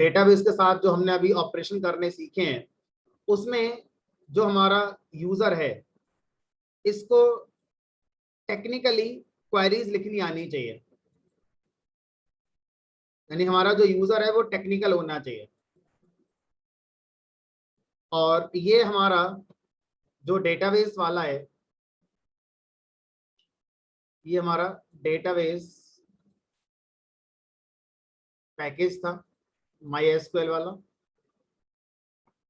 Database के साथ जो हमने अभी ऑपरेशन करने सीखे हैं, उसमें जो हमारा यूजर है इसको टेक्निकली क्वेरीज लिखनी आनी चाहिए, यानी हमारा जो यूजर है वो टेक्निकल होना चाहिए। और ये हमारा जो डेटाबेस वाला है, ये हमारा डेटाबेस पैकेज था MySQL वाला।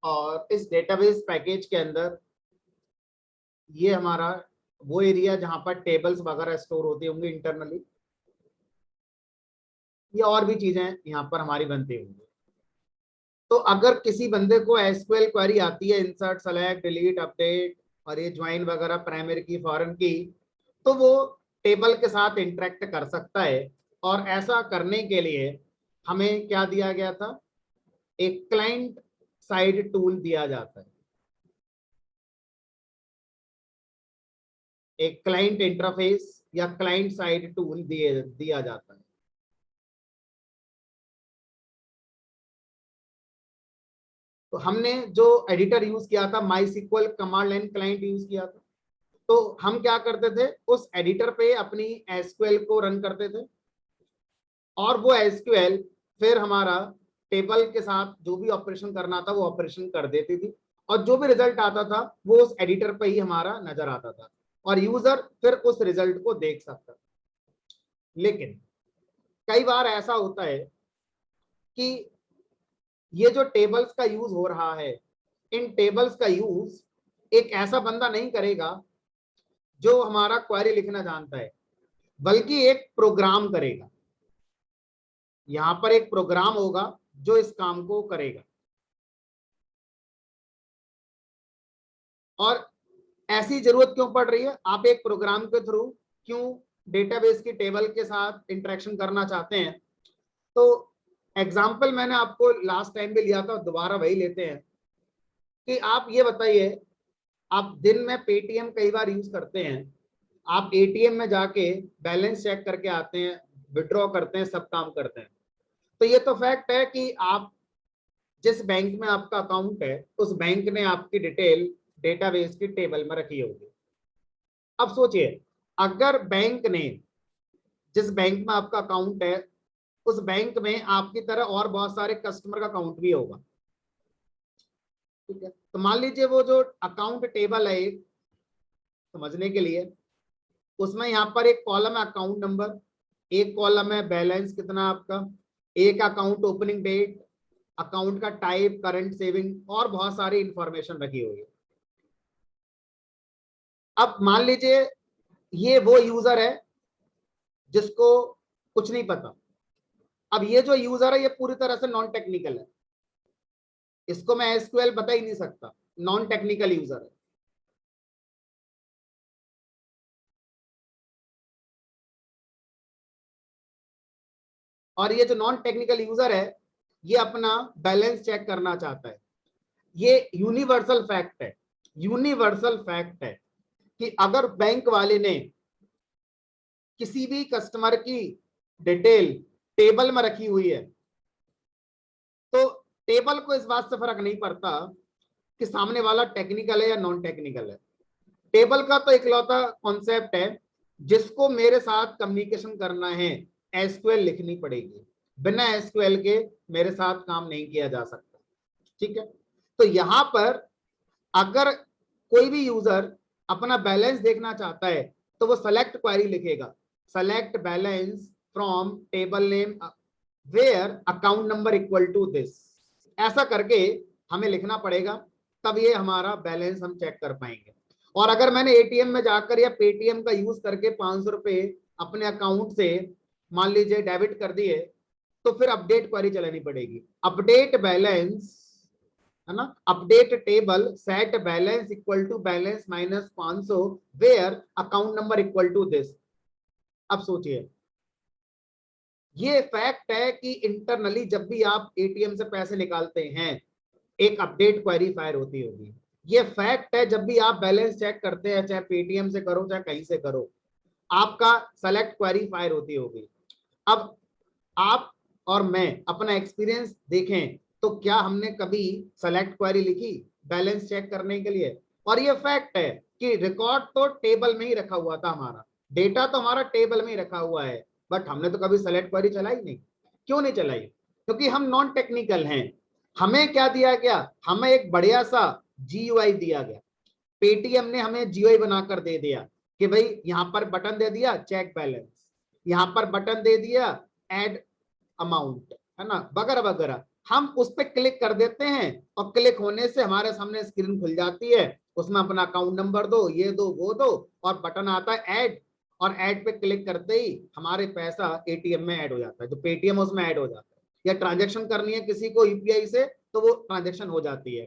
और इस डेटाबेस पैकेज के अंदर ये हमारा वो एरिया जहां पर टेबल्स वगैरह स्टोर होते होंगे इंटरनली, ये और भी चीजें यहाँ पर हमारी बनती होंगी। तो अगर किसी बंदे को एसक्यूएल क्वेरी आती है, इंसर्ट, सेलेक्ट, डिलीट, अपडेट और ये ज्वाइन वगैरह, प्राइमरी की, फॉरेन की, तो वो टेबल के साथ इंटरेक्ट कर सकता है। और ऐसा करने के लिए हमें क्या दिया गया था, एक क्लाइंट साइड टूल दिया जाता है, एक क्लाइंट इंटरफेस या क्लाइंट साइड टूल दिया जाता है। तो हमने जो एडिटर यूज किया था, MySQL command line client use किया था। तो हम क्या करते थे, उस एडिटर पे अपनी एसक्यूएल को रन करते थे और वो एसक्यूएल फिर हमारा टेबल के साथ जो भी ऑपरेशन करना था वो ऑपरेशन कर देती थी, और जो भी रिजल्ट आता था वो उस एडिटर पे ही हमारा नजर आता था और यूजर फिर उस रिजल्ट को देख सकता था। लेकिन कई बार ऐसा होता है कि ये जो टेबल्स का यूज हो रहा है, इन टेबल्स का यूज एक ऐसा बंदा नहीं करेगा जो हमारा क्वेरी लिखना जानता है, बल्कि एक प्रोग्राम करेगा। यहां पर एक प्रोग्राम होगा जो इस काम को करेगा। और ऐसी जरूरत क्यों पड़ रही है, आप एक प्रोग्राम के थ्रू क्यों डेटाबेस की टेबल के साथ इंटरेक्शन करना चाहते हैं? तो एग्जाम्पल मैंने आपको लास्ट टाइम भी लिया था, दोबारा वही लेते हैं कि आप ये बताइए, आप दिन में पेटीएम कई बार यूज करते हैं, आप एटीएम में जाके बैलेंस चेक करके आते हैं, विड्रॉ करते हैं, सब काम करते हैं। तो ये तो फैक्ट है कि आप जिस बैंक में आपका अकाउंट है उस बैंक ने आपकी डिटेल डेटाबेस की टेबल में रखी होगी। अब सोचिए, अगर बैंक ने, जिस बैंक में आपका अकाउंट है उस बैंक में आपकी तरह और बहुत सारे कस्टमर का अकाउंट भी होगा, ठीक है? तो मान लीजिए वो जो अकाउंट टेबल है, एक समझने के लिए, उसमें यहाँ पर एक कॉलम है अकाउंट नंबर, एक कॉलम है बैलेंस कितना आपका, एक अकाउंट ओपनिंग डेट, अकाउंट का टाइप, करंट, सेविंग और बहुत सारी इंफॉर्मेशन रखी हुई है। अब मान लीजिए ये वो यूजर है जिसको कुछ नहीं पता। अब ये जो यूजर है ये पूरी तरह से नॉन टेक्निकल है, इसको मैं एसक्यूएल बता ही नहीं सकता, नॉन टेक्निकल यूजर है। और ये जो नॉन टेक्निकल यूजर है ये अपना बैलेंस चेक करना चाहता है। ये यूनिवर्सल फैक्ट है, यूनिवर्सल फैक्ट है कि अगर बैंक वाले ने किसी भी कस्टमर की डिटेल टेबल में रखी हुई है तो टेबल को इस बात से फर्क नहीं पड़ता कि सामने वाला टेक्निकल है या नॉन टेक्निकल है। टेबल का तो इकलौता कॉन्सेप्ट है, जिसको मेरे साथ कम्युनिकेशन करना है एसक्यूएल लिखनी पड़ेगी, बिना एसक्यूएल के मेरे साथ काम नहीं किया जा सकता, ठीक है? तो यहां पर अगर कोई भी यूजर अपना बैलेंस देखना चाहता है तो वो सेलेक्ट क्वेरी लिखेगा, select balance from table name where account number equal to this, ऐसा करके हमें लिखना पड़ेगा, तब ये हमारा बैलेंस हम चेक कर पाएंगे। और अगर मैंने एटीएम में जाकर या पेटीएम का यूज करके 500 रुपए अपने अकाउंट से मान लीजिए डेबिट कर दिए, तो फिर अपडेट क्वेरी चलानी पड़ेगी, अपडेट बैलेंस, है ना, update table set balance equal to balance minus 500 where account number equal to this. अब सोचिए, ये फैक्ट है कि इंटरनली जब भी आप एटीएम से पैसे निकालते हैं एक अपडेट क्वेरी फायर होती होगी। ये फैक्ट है जब भी आप बैलेंस चेक करते हैं, चाहे पेटीएम से करो चाहे कहीं से करो, आपका सेलेक्ट क्वेरी फायर होती होगी। अब आप और मैं अपना एक्सपीरियंस देखें तो क्या हमने कभी सेलेक्ट क्वेरी लिखी बैलेंस चेक करने के लिए? और ये फैक्ट है कि रिकॉर्ड तो टेबल में ही रखा हुआ था, हमारा डेटा तो हमारा टेबल में ही रखा हुआ है, बट हमने तो कभी सेलेक्ट क्वेरी चलाई नहीं। क्यों नहीं चलाई? क्योंकि हम नॉन टेक्निकल हैं। हमें क्या दिया गया? हमें एक बढ़िया सा जीयूआई दिया गया। पेटीएम ने हमें जीयूआई बनाकर दे दिया कि भाई यहां पर बटन दे दिया चेक बैलेंस, यहां पर बटन दे दिया ऐड अमाउंट, है ना, वगैरह वगैरह। हम उस पर क्लिक कर देते हैं और क्लिक होने से हमारे सामने स्क्रीन खुल जाती है, उसमें अपना अकाउंट नंबर दो, ये दो, वो दो, और बटन आता है ऐड, और ऐड पे क्लिक करते ही हमारे पैसा एटीएम में ऐड हो जाता है, जो पेटीएम उसमें ऐड हो जाता है। या ट्रांजेक्शन करनी है किसी को यूपीआई से तो वो ट्रांजेक्शन हो जाती है।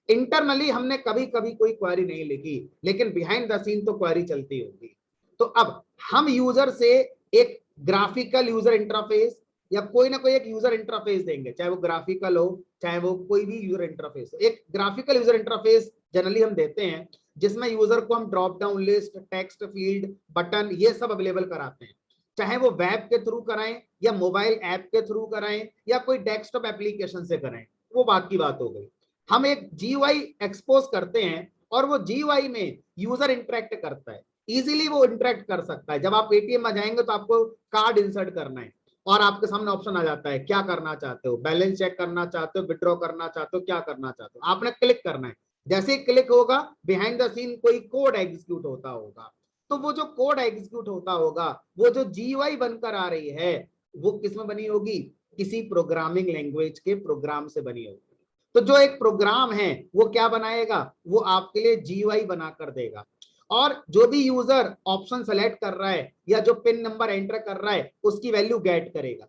इंटरनली हमने कभी कभी कोई क्वेरी नहीं लिखी, लेकिन बिहाइंड द सीन तो क्वेरी चलती होगी। तो अब हम यूजर से एक ग्राफिकल यूजर इंटरफेस या कोई ना कोई एक यूजर इंटरफेस देंगे, चाहे वो ग्राफिकल हो चाहे वो कोई भी यूजर इंटरफेस हो। एक ग्राफिकल यूजर इंटरफेस जनरली हम देते हैं जिसमें यूजर को हम drop down list, text field, button, ये सब अवेलेबल कराते हैं, चाहे वो वेब के थ्रू कराएं या मोबाइल ऐप के थ्रू कराएं या कोई डेस्कटॉप एप्लीकेशन से कराएं, वो बात की बात हो गई। हम एक जीयूआई एक्सपोज करते हैं और वो जीयूआई में यूजर इंटरेक्ट करता है, इजीली वो इंटरेक्ट कर सकता है। जब आप एटीएम में जाएंगे तो आपको कार्ड इंसर्ट करना है और आपके सामने ऑप्शन आ जाता है क्या करना चाहते हो, बैलेंस चेक करना चाहते हो, विड्रॉ करना चाहते हो, क्या करना चाहते हो, आपने क्लिक करना है। जैसे ही क्लिक होगा बिहाइंड द सीन कोई कोड एग्जीक्यूट होता होगा, तो वो जो कोड एग्जीक्यूट होता होगा, वो जो जीयूआई बनकर आ रही है, वो किसमें बनी होगी? किसी प्रोग्रामिंग लैंग्वेज के प्रोग्राम से बनी होगी। तो जो एक प्रोग्राम है वो क्या बनाएगा? वो आपके लिए जीयूआई बना कर देगा, और जो भी यूजर ऑप्शन सेलेक्ट कर रहा है या जो पिन नंबर एंटर कर रहा है उसकी वैल्यू गेट करेगा।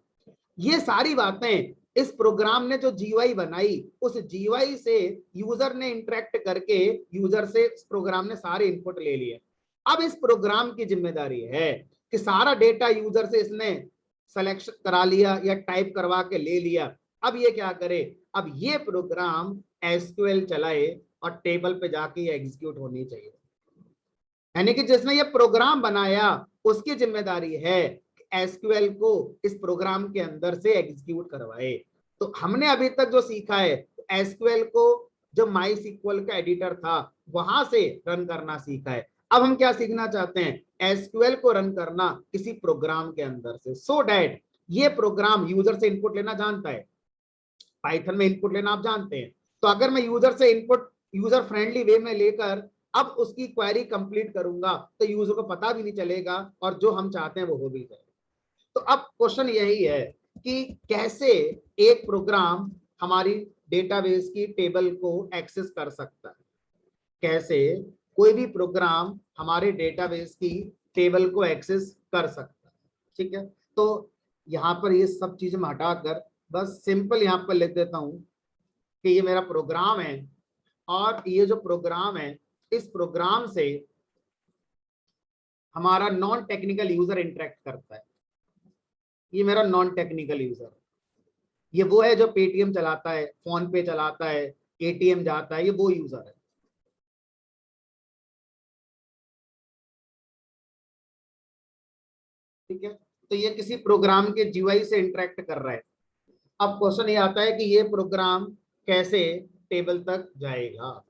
ये सारी बातें इस प्रोग्राम ने जो जीयूआई बनाई, उस जीयूआई से यूजर ने इंटरेक्ट करके यूजर से इस प्रोग्राम ने सारे इनपुट ले लिए। अब इस प्रोग्राम की जिम्मेदारी है कि सारा डेटा यूजर से इसने सिलेक्शन करा लिया या टाइप करवा के ले लिया, अब ये क्या करे? अब ये प्रोग्राम एसक्यूएल चलाए और टेबल पे जाके ये एग्जीक्यूट होनी चाहिए। यानी कि जिसने ये प्रोग्राम बनाया उसकी जिम्मेदारी है एसक्यूएल को इस प्रोग्राम के अंदर से एग्जीक्यूट करवाए। तो हमने अभी तक जो सीखा है एसक्यूएल को जो माई सीक्वल का एडिटर था वहां से रन करना सीखा है। अब हम क्या सीखना चाहते हैं? एसक्यूएल को रन करना किसी प्रोग्राम के अंदर से, सो डैट ये प्रोग्राम यूजर से इनपुट लेना जानता है। पाइथन में इनपुट लेना आप जानते हैं, तो अगर मैं यूजर से इनपुट यूजर फ्रेंडली वे में लेकर अब उसकी क्वेरी कंप्लीट करूंगा तो यूजर को पता भी नहीं चलेगा और जो हम चाहते हैं वो हो भी जाएगा। तो अब क्वेश्चन यही है कि कैसे एक प्रोग्राम हमारी डेटाबेस की टेबल को एक्सेस कर सकता है, कैसे कोई भी प्रोग्राम हमारे डेटाबेस की टेबल को एक्सेस कर सकता है। ठीक है, तो यहाँ पर ये सब चीजें मैं हटाकर बस सिंपल यहाँ पर लिख देता हूँ कि ये मेरा प्रोग्राम है और ये जो प्रोग्राम है इस प्रोग्राम से हमारा नॉन टेक्निकल यूजर इंटरेक्ट करता है। ये मेरा नॉन टेक्निकल यूजर, ये वो है जो पेटीएम चलाता है, फोन पे चलाता है, एटीएम जाता है, ये वो यूजर है। ठीक है, तो ये किसी प्रोग्राम के जीयूआई से इंटरेक्ट कर रहा है। अब क्वेश्चन ये आता है कि ये प्रोग्राम कैसे टेबल तक जाएगा?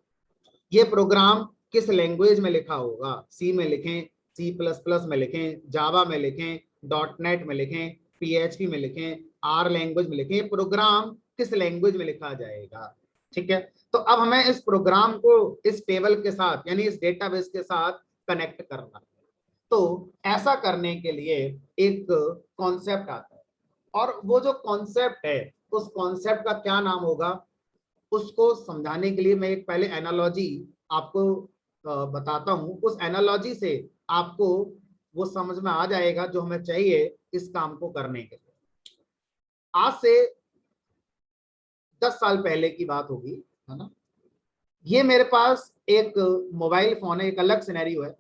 ये प्रोग्राम किस लैंग्वेज में लिखा होगा? सी में लिखें, सी प्लस प्लस में लिखें, जावा में लिखें, डॉट नेट में लिखें, पीएचपी में लिखें, आर लैंग्वेज में लिखें, प्रोग्राम किस लैंग्वेज में लिखा जाएगा? ठीक है, तो अब हमें इस प्रोग्राम को इस टेबल के साथ यानी इस डेटाबेस के साथ कनेक्ट करना है। तो ऐसा करने के लिए एक कॉन्सेप्ट आता है, और वो जो कॉन्सेप्ट है उस कॉन्सेप्ट का क्या नाम होगा उसको समझाने के लिए मैं एक पहले एनालॉजी आपको बताता हूं। उस एनालॉजी से आपको वो समझ में आ जाएगा जो हमें चाहिए इस काम को करने के लिए। आज से 10 साल पहले की बात होगी, है ना। ये मेरे पास एक मोबाइल फोन है, एक अलग सिनेरियो है।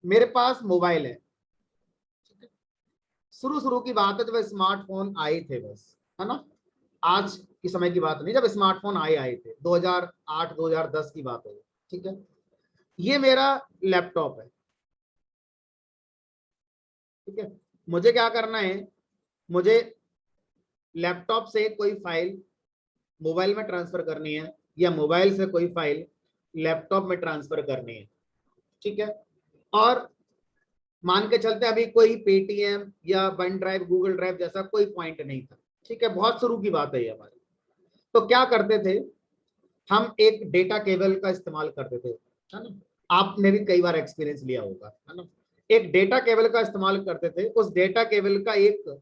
मेरे पास मोबाइल है, शुरू शुरू की बात है जब स्मार्टफोन आए थे, बस, है ना। आज की समय की बात नहीं, जब स्मार्टफोन आए थे 2008 2010 की बात है। ठीक है, ये मेरा लैपटॉप है। ठीक है, मुझे क्या करना है मुझे लैपटॉप से कोई फाइल मोबाइल में ट्रांसफर करनी है या मोबाइल से कोई फाइल लैपटॉप में ट्रांसफर करनी है, ठीक है। और मान के चलते अभी कोई पेटीएम या वन ड्राइव, गूगल ड्राइव जैसा कोई पॉइंट नहीं था, ठीक है, बहुत शुरू की बात है ये हमारी। तो क्या करते थे, हम एक डेटा केबल का इस्तेमाल करते थे, है ना। आपने भी कई बार एक्सपीरियंस लिया होगा, है ना। एक डेटा केबल का इस्तेमाल करते थे, उस डेटा केबल का एक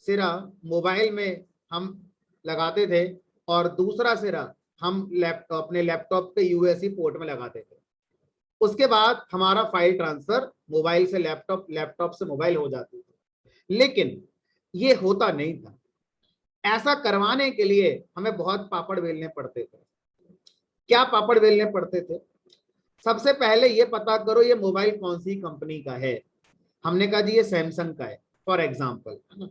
सिरा मोबाइल में हम लगाते थे और दूसरा सिरा हम लैपटॉप, अपने लैपटॉप पे यूएसबी पोर्ट में लगाते थे। उसके बाद हमारा फाइल ट्रांसफर मोबाइल से लैपटॉप, लैपटॉप से मोबाइल हो जाती थी। लेकिन ये होता नहीं था। ऐसा करवाने के लिए हमें बहुत पापड़ बेलने पड़ते थे। क्या पापड़ बेलने पड़ते थे? सबसे पहले ये पता करो ये मोबाइल कौन सी कंपनी का है। हमने कहा जी ये सैमसंग का है फॉर एग्जाम्पल, है ना।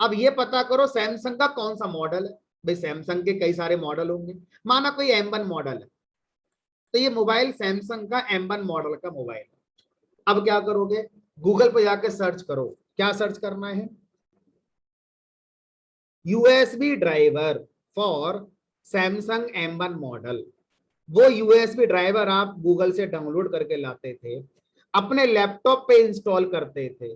अब ये पता करो सैमसंग का कौन सा मॉडल है। भाई सैमसंग के कई सारे मॉडल होंगे, माना कोई M1 मॉडल है, तो ये मोबाइल सैमसंग का M1 मॉडल का मोबाइल है। अब क्या करोगे, गूगल पे जाके सर्च करो। क्या सर्च करना है? USB driver for Samsung M1 model. वो यूएसबी ड्राइवर आप गूगल से डाउनलोड करके लाते थे, अपने लैपटॉप पे इंस्टॉल करते थे,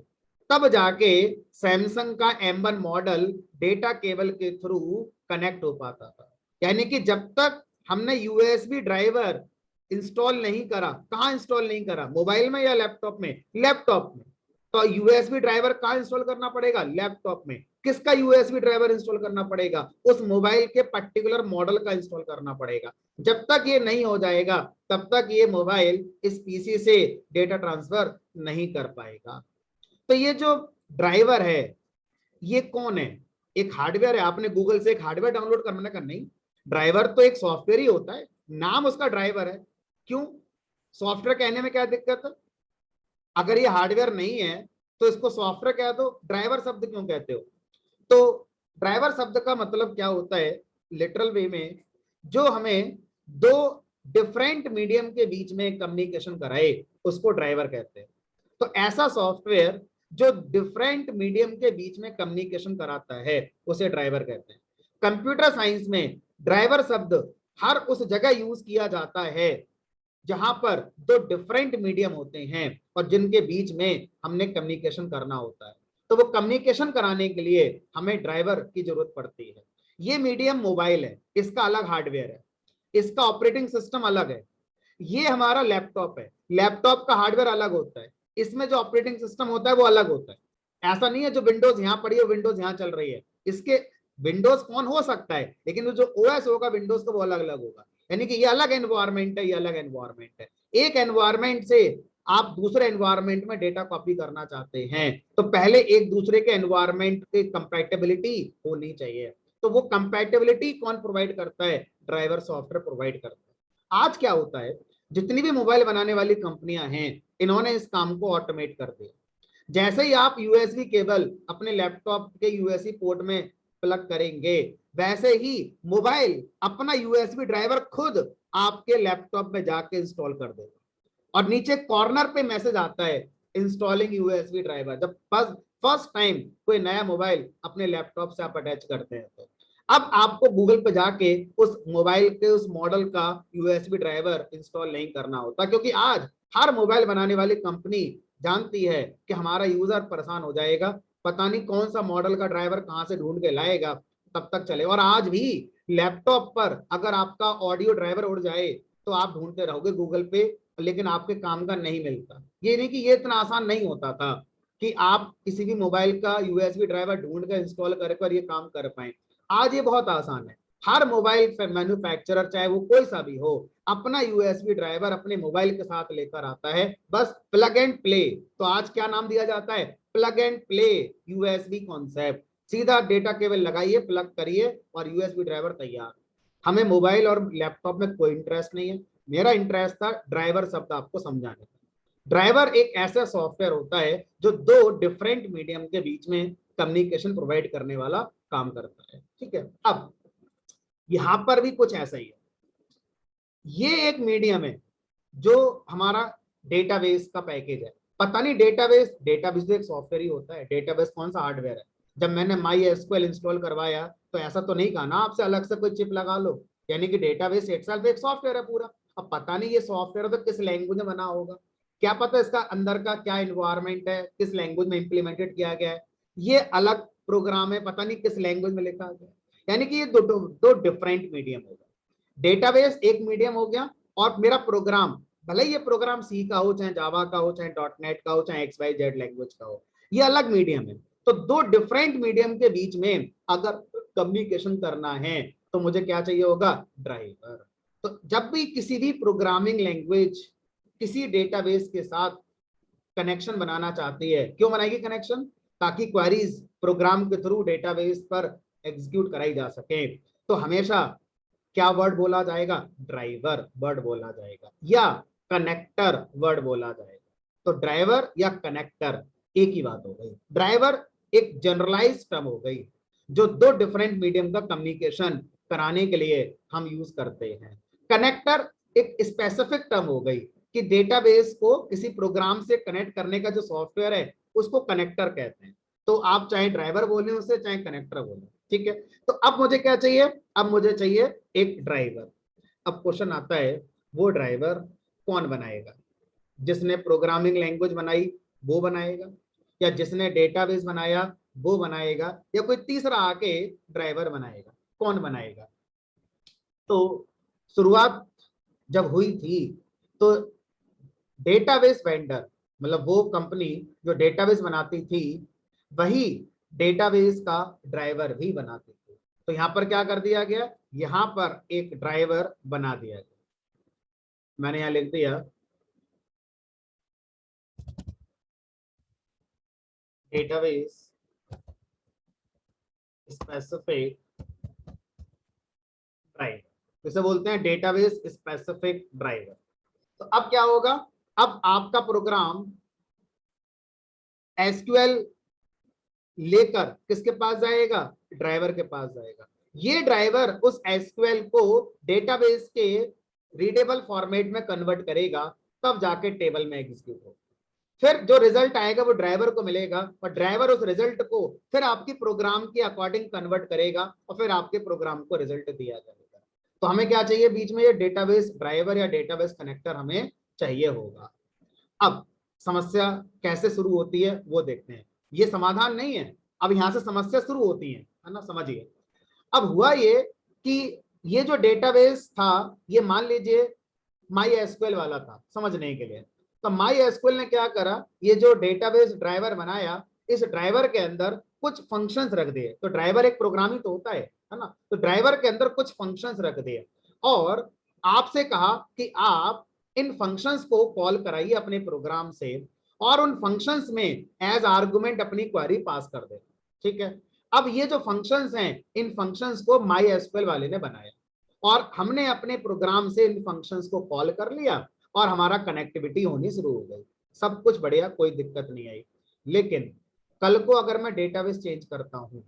तब जाके सैमसंग का M1 मॉडल डेटा केबल के थ्रू कनेक्ट हो पाता था। यानी कि जब तक हमने यूएसबी ड्राइवर इंस्टॉल नहीं करा, कहां इंस्टॉल नहीं करा, मोबाइल में या लैपटॉप में? लैपटॉप में। तो यूएसबी ड्राइवर कहां इंस्टॉल करना पड़ेगा? लैपटॉप में। किसका यूएसबी ड्राइवर इंस्टॉल करना पड़ेगा? उस मोबाइल के पर्टिकुलर मॉडल का इंस्टॉल करना पड़ेगा। जब तक ये नहीं हो जाएगा तब तक ये मोबाइल इस पीसी से डेटा ट्रांसफर नहीं कर पाएगा। तो ये जो ड्राइवर है ये कौन है? एक हार्डवेयर है। आपने गूगल से एक हार्डवेयर डाउनलोड करने का नहीं, ड्राइवर तो एक सॉफ्टवेयर ही होता है, नाम उसका ड्राइवर है। क्यों? सॉफ्टवेयर कहने में क्या दिक्कत है? अगर ये हार्डवेयर नहीं है तो इसको सॉफ्टवेयर कह दो, ड्राइवर शब्द क्यों कहते हो? तो ड्राइवर शब्द का मतलब क्या होता है लिटरल वे में? जो हमें दो डिफरेंट मीडियम के बीच में कम्युनिकेशन कराए उसको ड्राइवर कहते हैं। तो ऐसा सॉफ्टवेयर जो डिफरेंट मीडियम के बीच में कम्युनिकेशन कराता है उसे ड्राइवर कहते हैं। कंप्यूटर साइंस में ड्राइवर शब्द हर उस जगह यूज किया जाता है जहां पर दो डिफरेंट मीडियम होते हैं और जिनके बीच में हमने कम्युनिकेशन करना होता है। तो वो कम्युनिकेशन कराने के लिए हमें ड्राइवर की जरूरत पड़ती है। ये मीडियम मोबाइल है, इसका अलग हार्डवेयर है, इसका ऑपरेटिंग सिस्टम अलग है। ये हमारा लैपटॉप है, लैपटॉप का हार्डवेयर अलग होता है, इसमें जो ऑपरेटिंग सिस्टम होता है वो अलग होता है। ऐसा नहीं है जो विंडोज यहां पड़ी है विंडोज यहां चल रही है। इसके विंडोज फोन हो सकता है लेकिन जो ओएस होगा विंडोज का वो अलग अलग होगा। यानी कि ये अलग एनवायरमेंट है, ये अलग एनवायरमेंट है। एक एनवायरमेंट से आप दूसरे एनवायरमेंट में डेटा कॉपी करना चाहते हैं तो पहले एक दूसरे के एनवायरमेंट की कंपैटिबिलिटी होनी चाहिए। तो वो कंपैटिबिलिटी कौन प्रोवाइड करता है? ड्राइवर सॉफ्टवेयर प्रोवाइड करता है। आज क्या होता है, जितनी भी मोबाइल बनाने वाली कंपनियां हैं इन्होंने इस काम को ऑटोमेट कर दिया। जैसे ही आप यूएसबी केबल अपने लैपटॉप के यूएसबी पोर्ट में प्लग करेंगे वैसे ही मोबाइल अपना यूएसबी ड्राइवर खुद आपके लैपटॉप में जाके इंस्टॉल कर देगा और नीचे कॉर्नर पे मैसेज आता है इंस्टॉलिंग यूएसबी ड्राइवर। जब फर्स्ट टाइम कोई नया मोबाइल अपने लैपटॉप से आप अटैच करते हैं तो अब आपको गूगल पे जाके उस मोबाइल के उस मॉडल का यूएसबी ड्राइवर इंस्टॉल नहीं करना होता, क्योंकि आज हर मोबाइल बनाने वाली कंपनी जानती है कि हमारा यूजर परेशान हो जाएगा, पता नहीं कौन सा मॉडल का ड्राइवर कहां से ढूंढ के लाएगा, तब तक चले। और आज भी लैपटॉप पर अगर आपका ऑडियो ड्राइवर उड़ जाए तो आप ढूंढते रहोगे गूगल पे, लेकिन आपके काम का नहीं मिलता। ये नहीं कि ये इतना आसान नहीं होता था कि आप किसी भी मोबाइल का यूएसबी ड्राइवर ढूंढ कर इंस्टॉल कर ये काम कर पाए। आज ये बहुत आसान है। हर मोबाइल मैन्युफैक्चरर चाहे वो कोई सा भी हो अपना यूएसबी ड्राइवर अपने मोबाइल के साथ लेकर आता है, बस प्लग एंड प्ले। तो आज क्या नाम दिया जाता है? Plug and play USB concept. सीधा डेटा केबल लगाइए, प्लग करिए और यूएसबी ड्राइवर तैयार। हमें मोबाइल और लैपटॉप में कोई इंटरेस्ट नहीं है। मेरा इंटरेस्ट था ड्राइवर शब्द आपको समझाने का। ड्राइवर एक ऐसा सॉफ्टवेयर होता है जो दो डिफरेंट मीडियम के बीच में कम्युनिकेशन प्रोवाइड करने वाला काम करता है, ठीक है। अब यहां पर भी कुछ ऐसा ही है। ये एक मीडियम है जो हमारा डेटाबेस का पैकेज है। पता नहीं डेटाबेस, डेटाबेस तो एक सॉफ्टवेयर ही होता है, डेटाबेस कौन सा हार्डवेयर है। जब मैंने माई एसक्यूएल इंस्टॉल करवाया तो ऐसा तो नहीं कहा ना आपसे अलग से कोई चिप लगा लो, यानी कि डेटाबेस इटसेल्फ एक सॉफ्टवेयर है पूरा। अब पता नहीं ये सॉफ्टवेयर तो किस लैंग्वेज में बना होगा, क्या पता इसका अंदर का क्या इन्वायरमेंट है, किस लैंग्वेज में इंप्लीमेंटेड किया गया है, ये अलग प्रोग्राम है, पता नहीं किस लैंग्वेज में लिखा गया। यानी कि ये दो डिफरेंट मीडियम हो गया। डेटाबेस एक मीडियम हो गया, और मेरा प्रोग्राम, भले ये प्रोग्राम सी का हो, चाहे जावा का हो, चाहे .NET का हो, चाहे XYZ लैंग्वेज का हो, ये अलग मीडियम है। तो दो डिफरेंट मीडियम के बीच में अगर कम्युनिकेशन करना है तो मुझे क्या चाहिए होगा, ड्राइवर। तो जब भी किसी भी प्रोग्रामिंग लैंग्वेज किसी डेटाबेस के साथ कनेक्शन बनाना चाहती है, क्यों बनाएगी कनेक्शन, ताकि क्वेरीज प्रोग्राम के थ्रू डेटाबेस पर एग्जीक्यूट कराई जा सके, तो हमेशा क्या वर्ड बोला जाएगा, ड्राइवर वर्ड बोला जाएगा, या कनेक्टर वर्ड बोला जाएगा। तो ड्राइवर या कनेक्टर एक ही बात हो गई। ड्राइवर एक जनरलाइज टर्म हो गई जो दो डिफरेंट मीडियम का कम्युनिकेशन कराने के लिए हम यूज करते हैं। कनेक्टर एक स्पेसिफिक टर्म हो गई कि डेटाबेस को किसी प्रोग्राम से कनेक्ट करने का जो सॉफ्टवेयर है उसको कनेक्टर कहते हैं। तो आप चाहे ड्राइवर बोले उसे, चाहे कनेक्टर बोले, ठीक है। तो अब मुझे क्या चाहिए, अब मुझे चाहिए एक ड्राइवर। अब क्वेश्चन आता है वो ड्राइवर कौन बनाएगा, जिसने प्रोग्रामिंग लैंग्वेज बनाई वो बनाएगा, या जिसने डेटाबेस बनाया वो बनाएगा, या कोई तीसरा आके ड्राइवर बनाएगा, कौन बनाएगा। तो शुरुआत जब हुई थी तो डेटाबेस वेंडर, मतलब वो कंपनी जो डेटाबेस बनाती थी वही डेटाबेस का ड्राइवर भी बनाती थी। तो यहां पर क्या कर दिया गया, यहां पर एक ड्राइवर बना दिया गया। मैंने यहां लिख दिया डेटाबेस स्पेसिफिक ड्राइवर, जिसे बोलते हैं डेटाबेस स्पेसिफिक ड्राइवर। तो अब क्या होगा, अब आपका प्रोग्राम एसक्यूएल लेकर किसके पास जाएगा, ड्राइवर के पास जाएगा। ये ड्राइवर उस एसक्यूएल को डेटाबेस के रीडेबल फॉर्मेट में कन्वर्ट करेगा, तब जाके टेबल में एग्जीक्यूट हो। फिर जो रिजल्ट आएगा वो ड्राइवर को मिलेगा, और ड्राइवर उस रिजल्ट को फिर आपकी प्रोग्राम के अकॉर्डिंग कन्वर्ट करेगा, और फिर आपके प्रोग्राम को रिजल्ट दिया जाएगा। तो हमें क्या चाहिए बीच में, ये डेटाबेस ड्राइवर या डेटाबेस कनेक्टर हमें चाहिए होगा। अब समस्या कैसे शुरू होती है वो देखते हैं, ये समाधान नहीं है, अब यहां से समस्या शुरू होती है ना, समझिए। अब हुआ ये कि ये जो डेटाबेस था ये मान लीजिए माई एसक्यूएल वाला था, समझने के लिए। तो माई एसक्यूएल ने क्या करा, ये जो डेटाबेस ड्राइवर बनाया, इस ड्राइवर के अंदर कुछ फंक्शंस रख दिए। तो ड्राइवर एक प्रोग्रामिंग तो होता है ना, तो ड्राइवर के अंदर कुछ फंक्शंस रख दिए, और आपसे कहा कि आप इन फंक्शंस को कॉल कराइए अपने प्रोग्राम से, और उन फंक्शंस में एज आर्गुमेंट अपनी क्वेरी पास कर दे, ठीक है। अब ये जो फंक्शंस हैं, इन फंक्शंस को माई एसक्यूएल वाले ने बनाया, और हमने अपने प्रोग्राम से इन फंक्शंस को कॉल कर लिया, और हमारा कनेक्टिविटी होनी शुरू हो गई, सब कुछ बढ़िया, कोई दिक्कत नहीं आई। लेकिन कल को अगर मैं डेटाबेस चेंज करता हूं,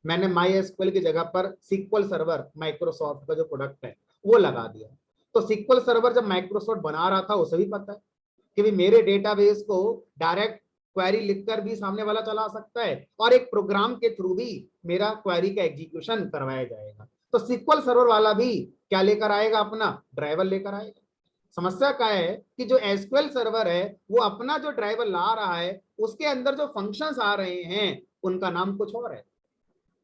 मैंने माई एसक्यूएल की जगह पर सिक्वल सर्वर माइक्रोसॉफ्ट का जो प्रोडक्ट है वो लगा दिया। तो सिक्वल सर्वर जब माइक्रोसॉफ्ट बना रहा था उसे भी पता है कि भी मेरे डेटाबेस को डायरेक्ट क्वेरी लिखकर भी सामने वाला चला सकता है, और एक प्रोग्राम के थ्रू भी मेरा क्वेरी का एग्जीक्यूशन करवाया जाएगा। तो सिक्वल सर्वर वाला भी क्या लेकर आएगा, अपना ड्राइवर लेकर आएगा। समस्या क्या है कि जो एसक्यूएल सर्वर है वो अपना जो ड्राइवर ला रहा है, उसके अंदर जो फंक्शंस आ रहे हैं उनका नाम कुछ और है।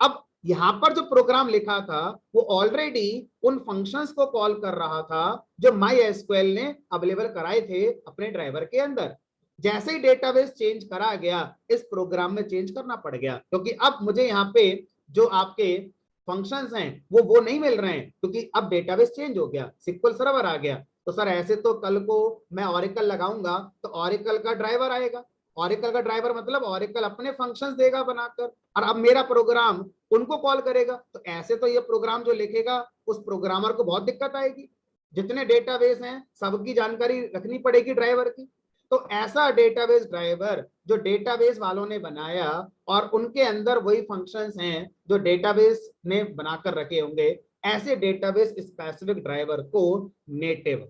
अब यहां पर जो प्रोग्राम लिखा था वो ऑलरेडी उन फंक्शंस को कॉल कर रहा था जो माई एसक्यूएल ने अवेलेबल कराए थे अपने ड्राइवर के अंदर। जैसे ही डेटाबेस चेंज करा गया, इस प्रोग्राम में चेंज करना पड़ गया, क्योंकि अब मुझे यहाँ पे जो आपके फंक्शंस हैं वो नहीं मिल रहे हैं, क्योंकि अब डेटाबेस चेंज हो गया, सिक्वल सर्वर आ गया। तो सर ऐसे तो कल को मैं ऑरेकल लगाऊंगा तो ऑरेकल का ड्राइवर आएगा, ऑरेकल का ड्राइवर मतलब ऑरेकल अपने फंक्शंस देगा बनाकर, और अब मेरा प्रोग्राम उनको कॉल करेगा। तो ऐसे तो ये प्रोग्राम जो लिखेगा उस प्रोग्रामर को बहुत दिक्कत आएगी, जितने डेटाबेस हैं सबकी जानकारी रखनी पड़ेगी ड्राइवर की। तो ऐसा डेटाबेस ड्राइवर जो डेटाबेस वालों ने बनाया, और उनके अंदर वही फंक्शंस हैं जो डेटाबेस ने बनाकर रखे होंगे, ऐसे डेटाबेस स्पेसिफिक ड्राइवर को नेटिव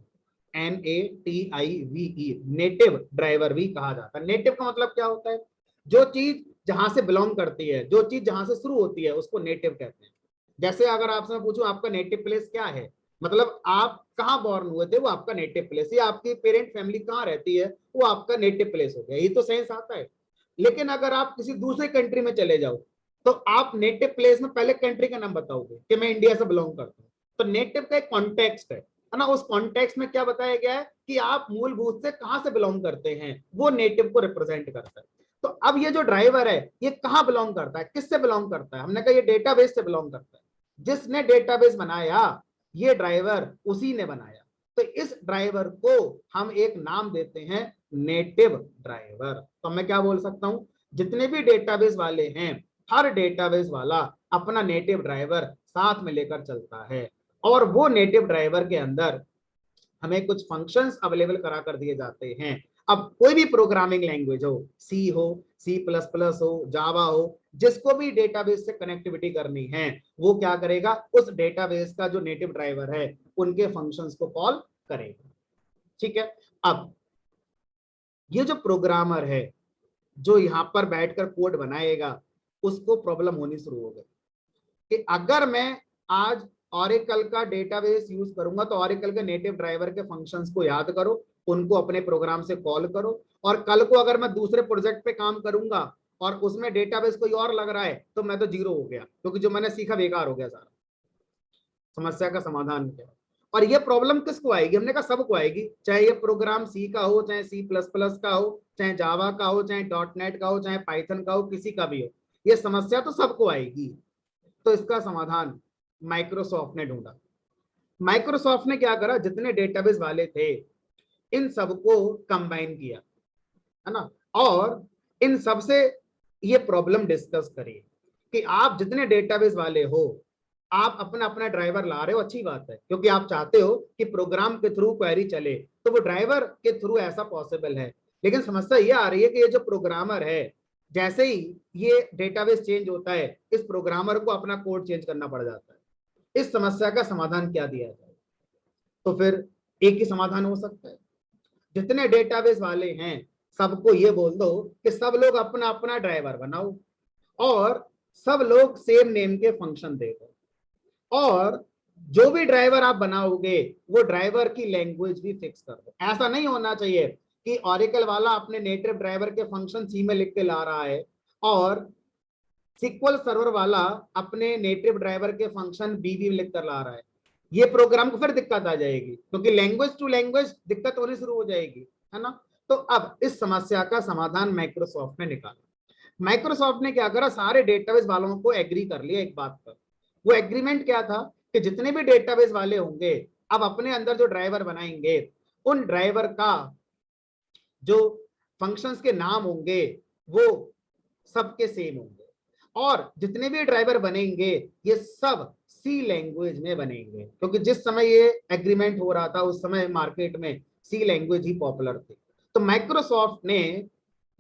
NATIVE, नेटिव ड्राइवर भी कहा जाता है। नेटिव का मतलब क्या होता है? जो चीज जहां से बिलोंग करती है, जो चीज जहां से शुरू होती है, उसको नेटिव कहते हैं। जैसे अगर आपसे मैं पूछूं आपका नेटिव प्लेस क्या है, मतलब आप कहाँ बॉर्न हुए थे, वो आपका नेटिव प्लेस, या आपकी पेरेंट फैमिली कहाँ रहती है, वो आपका नेटिव प्लेस हो गया। यही तो सेंस आता है। लेकिन अगर आप किसी दूसरे कंट्री में चले जाओ, तो आप नेटिव प्लेस में पहले कंट्री का नाम बताओगे कि मैं इंडिया से बिलोंग करता हूँ। तो नेटिव का एक कॉन्टेक्स्ट है ना, उस कॉन्टेक्स्ट में क्या बताया गया है कि आप मूलभूत से कहां से बिलोंग करते हैं, वो नेटिव को रिप्रेजेंट करता है। तो अब ये जो ड्राइवर है, ये कहां बिलोंग करता है, किससे बिलोंग करता है? हमने कहा ये डेटाबेस से बिलोंग करता है। जिसने डेटाबेस बनाया, ये ड्राइवर उसी ने बनाया। तो इस ड्राइवर को हम एक नाम देते हैं नेटिव ड्राइवर। तो मैं क्या बोल सकता हूं, जितने भी डेटाबेस वाले हैं, हर डेटाबेस वाला अपना नेटिव ड्राइवर साथ में लेकर चलता है, और वो नेटिव ड्राइवर के अंदर हमें कुछ फंक्शंस अवेलेबल करा कर दिए जाते हैं। अब कोई भी प्रोग्रामिंग लैंग्वेज हो, सी हो, C++ हो, जावा हो, जिसको भी डेटाबेस से कनेक्टिविटी करनी है, वो क्या करेगा, उस डेटाबेस का जो नेटिव ड्राइवर है, उनके फंक्शंस को कॉल करेगा। ठीक है। अब ये जो प्रोग्रामर है, जो यहां पर बैठकर कोड बनाएगा, उसको प्रॉब्लम होनी शुरू हो गई कि अगर मैं आज ऑरेकल का डेटाबेस यूज करूंगा, तो ऑरेकल के नेटिव ड्राइवर के फंक्शंस को याद करो, उनको अपने प्रोग्राम से कॉल करो, और कल को अगर मैं दूसरे प्रोजेक्ट पे काम करूंगा और उसमें डेटाबेस कोई और लग रहा है, तो मैं तो जीरो हो गया, क्योंकि जो मैंने सीखा बेकार हो गया सारा। समस्या का समाधान क्या है? और ये प्रॉब्लम किसको आएगी? हमने कहा सबको आएगी, चाहे ये प्रोग्राम सी का हो, चाहे C++ का हो, चाहे जावा का हो, चाहे .NET का हो, चाहे पाइथन का हो, किसी का भी हो, ये समस्या तो सबको आएगी। तो इसका समाधान माइक्रोसॉफ्ट ने ढूंढा। माइक्रोसॉफ्ट ने क्या करा, जितने डेटाबेस वाले थे, इन सबको कंबाइन किया, है ना, और इन सबसे ये प्रॉब्लम डिस्कस करी कि आप जितने डेटाबेस वाले हो, आप अपना अपना ड्राइवर ला रहे हो, अच्छी बात है, क्योंकि आप चाहते हो कि प्रोग्राम के थ्रू क्वेरी चले, तो वो ड्राइवर के थ्रू ऐसा पॉसिबल है। लेकिन समस्या ये आ रही है कि ये जो प्रोग्रामर है, जैसे ही ये डेटाबेस चेंज होता है, इस प्रोग्रामर को अपना कोड चेंज करना पड़ जाता है। इस समस्या का समाधान क्या दिया जाए? तो फिर एक ही समाधान हो सकता है, जितने डेटाबेस वाले हैं, सबको ये बोल दो कि सब लोग अपना अपना ड्राइवर बनाओ, और सब लोग सेम नेम के फंक्शन दे दो, और जो भी ड्राइवर आप बनाओगे, वो ड्राइवर की लैंग्वेज भी फिक्स कर दो। ऐसा नहीं होना चाहिए कि ऑरेकल वाला अपने नेटिव ड्राइवर के फंक्शन सी में लिख के ला रहा है, और सिक्वल सर्वर वाला अपने नेटिव ड्राइवर के फंक्शन बी लिख कर ला रहा है। ये प्रोग्राम को फिर दिक्कत आ जाएगी, क्योंकि लैंग्वेज टू लैंग्वेज दिक्कत होनी शुरू हो जाएगी, है ना। तो अब इस समस्या का समाधान माइक्रोसॉफ्ट ने निकाला। माइक्रोसॉफ्ट ने क्या करा, सारे डेटाबेस वालों को एग्री कर लिया एक बात पर। वो एग्रीमेंट क्या था कि जितने भी डेटाबेस वाले होंगे, अब अपने अंदर जो ड्राइवर बनाएंगे, उन ड्राइवर का जो फंक्शंस के नाम होंगे, वो सबके सेम होंगे, और जितने भी ड्राइवर बनेंगे, ये सब सी लैंग्वेज में बनेंगे, क्योंकि जिस समय ये एग्रीमेंट हो रहा था, उस समय मार्केट में सी लैंग्वेज ही पॉपुलर थी। तो माइक्रोसॉफ्ट ने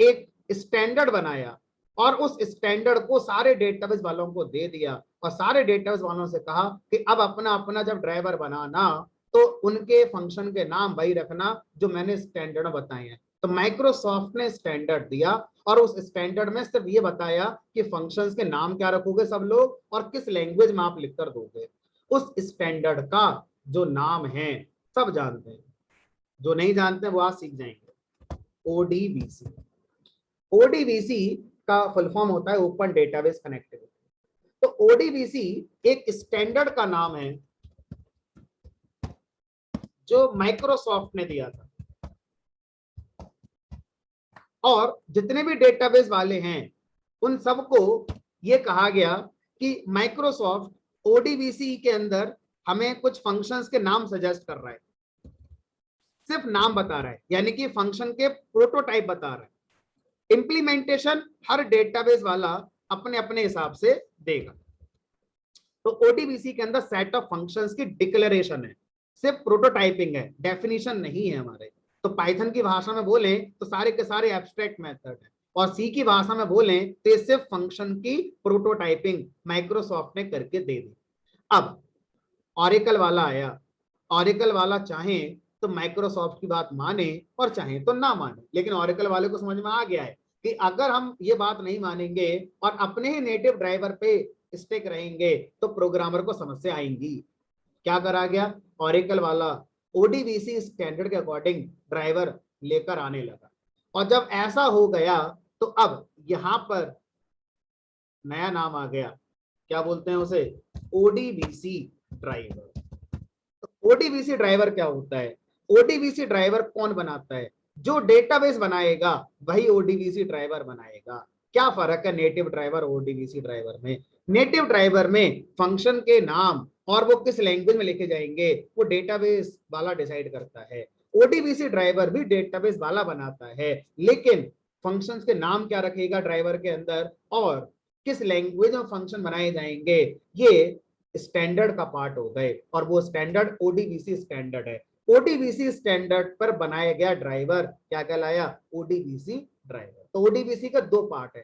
एक स्टैंडर्ड बनाया, और उस स्टैंडर्ड को सारे डेटाबेस वालों को दे दिया, और सारे डेटाबेस वालों से कहा कि अब अपना अपना जब ड्राइवर बनाना, तो उनके फंक्शन के नाम वही रखना जो मैंने स्टैंडर्ड बताए हैं। तो माइक्रोसॉफ्ट ने स्टैंडर्ड दिया, और उस स्टैंडर्ड में सिर्फ ये बताया कि फंक्शंस के नाम क्या रखोगे सब लोग, और किस लैंग्वेज में आप लिखकर दोगे। उस स्टैंडर्ड का जो नाम है, सब जानते हैं, जो नहीं जानते हैं वो आज सीख जाएंगे। ODBC। ODBC का फुल फॉर्म होता है ओपन डेटाबेस कनेक्टिविटी। तो ODBC एक स्टैंडर्ड का नाम है जो माइक्रोसॉफ्ट ने दिया था, और जितने भी डेटाबेस वाले हैं, उन सबको ये कहा गया कि माइक्रोसॉफ्ट ODBC के अंदर हमें कुछ फंक्शंस के नाम सजेस्ट कर रहा है, सिर्फ नाम बता रहा है, यानी कि फंक्शन के प्रोटोटाइप बता रहा है। इंप्लीमेंटेशन हर डेटाबेस वाला अपने अपने हिसाब से देगा। तो ODBC के अंदर सेट ऑफ फंक्शंस की डिक्लेरेशन है, सिर्फ प्रोटोटाइपिंग है, डेफिनेशन नहीं है हमारे। तो पाइथन की भाषा में बोले तो सारे के सारे एब्स्ट्रैक्ट मेथड है, और सी की भाषा में बोले तो ये सिर्फ फंक्शन की प्रोटोटाइपिंग माइक्रोसॉफ्ट ने करके दे दी। अब ऑरेकल वाला आया, ऑरेकल वाला चाहे तो माइक्रोसॉफ्ट की बात माने और चाहे तो ना माने, लेकिन ऑरेकल वाले को समझ में आ गया है कि अगर हम ये बात नहीं मानेंगे और अपने ही नेटिव ड्राइवर पे स्टिक रहेंगे तो प्रोग्रामर को समस्या आएंगी। क्या करा गया, ऑरेकल वाला ओडीबीसी स्टैंडर्ड के अकॉर्डिंग ड्राइवर लेकर आने लगा। और जब ऐसा हो गया तो अब यहां पर नया नाम आ गया, क्या बोलते हैं उसे, ओडीबीसी ड्राइवर। तो ओडीबीसी ड्राइवर क्या होता है, ओडीबीसी ड्राइवर कौन बनाता है, जो डेटाबेस बनाएगा वही ओडीबीसी ड्राइवर बनाएगा। क्या फर्क है नेटिव ड्राइवर ओडीबीसी ड्राइवर में, नेटिव ड्राइवर में फंक्शन के नाम और वो किस लैंग्वेज में लिखे जाएंगे वो डेटाबेस वाला डिसाइड करता है। ओडीबीसी ड्राइवर भी डेटाबेस वाला बनाता है, लेकिन फंक्शंस के नाम क्या रखेगा ड्राइवर के अंदर और किस लैंग्वेज में फंक्शन बनाए जाएंगे ये स्टैंडर्ड का पार्ट हो गए, और वो स्टैंडर्ड ओडीबीसी स्टैंडर्ड है। ओडीबीसी स्टैंडर्ड पर बनाया गया ड्राइवर क्या कहलाया, ओडीबीसी ड्राइवर। तो ओडीबीसी का दो पार्ट है,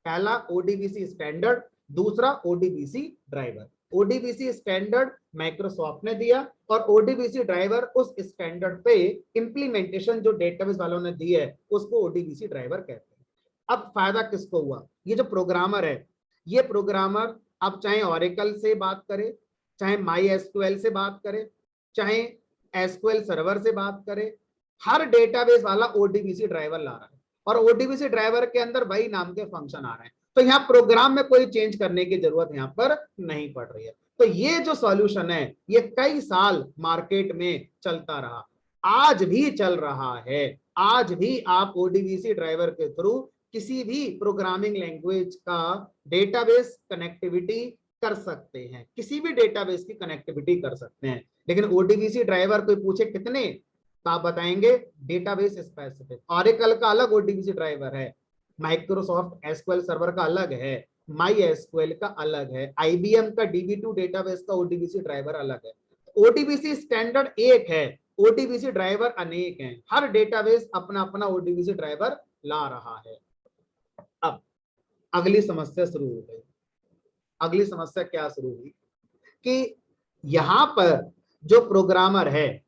पहला ओडीबीसी स्टैंडर्ड, दूसरा ODBC driver. ODBC standard Microsoft ने दिया और ओडीबीसी ड्राइवर उस स्टैंडर्ड पे इंप्लीमेंटेशन जो डेटाबेस वालों ने दी है उसको ओडीबीसी ड्राइवर कहते हैं। अब फायदा किसको हुआ, ये जो प्रोग्रामर है, ये प्रोग्रामर अब चाहे ऑरेकल से बात करे, चाहे माई एसक्यूएल से बात करे, चाहे एसक्यूएल सर्वर से बात करे, हर डेटाबेस वाला ओडीबीसी ड्राइवर ला रहा है और ओडीबीसी ड्राइवर के अंदर वही नाम के फंक्शन आ रहे हैं। तो यहाँ प्रोग्राम में कोई चेंज करने की जरूरत यहाँ पर नहीं पड़ रही है। तो ये जो सॉल्यूशन है ये कई साल मार्केट में चलता रहा, आज भी चल रहा है। आज भी आप ओडीबीसी ड्राइवर के थ्रू किसी भी प्रोग्रामिंग लैंग्वेज का डेटाबेस कनेक्टिविटी कर सकते हैं, किसी भी डेटाबेस की कनेक्टिविटी कर सकते हैं। लेकिन ओडीबीसी ड्राइवर कोई पूछे कितने तो आप बताएंगे डेटाबेस स्पेसिफिक। ऑरेकल का अलग ओडीबीसी ड्राइवर है, माइक्रोसॉफ्ट एसक्यूएल सर्वर का अलग है, माई एसक्यूएल का अलग है, आईबीएम का डीबी2 डेटाबेस का ओडीबीसी ड्राइवर अलग है। ओडीबीसी स्टैंडर्ड एक है, ओडीबीसी ड्राइवर अनेक हैं, हर डेटाबेस अपना अपना ओडीबीसी ड्राइवर ला रहा है। अब अगली समस्या शुरू हो गई। अगली समस्या क्या शुरू हुई कि यहां पर जो प्रोग्रामर है,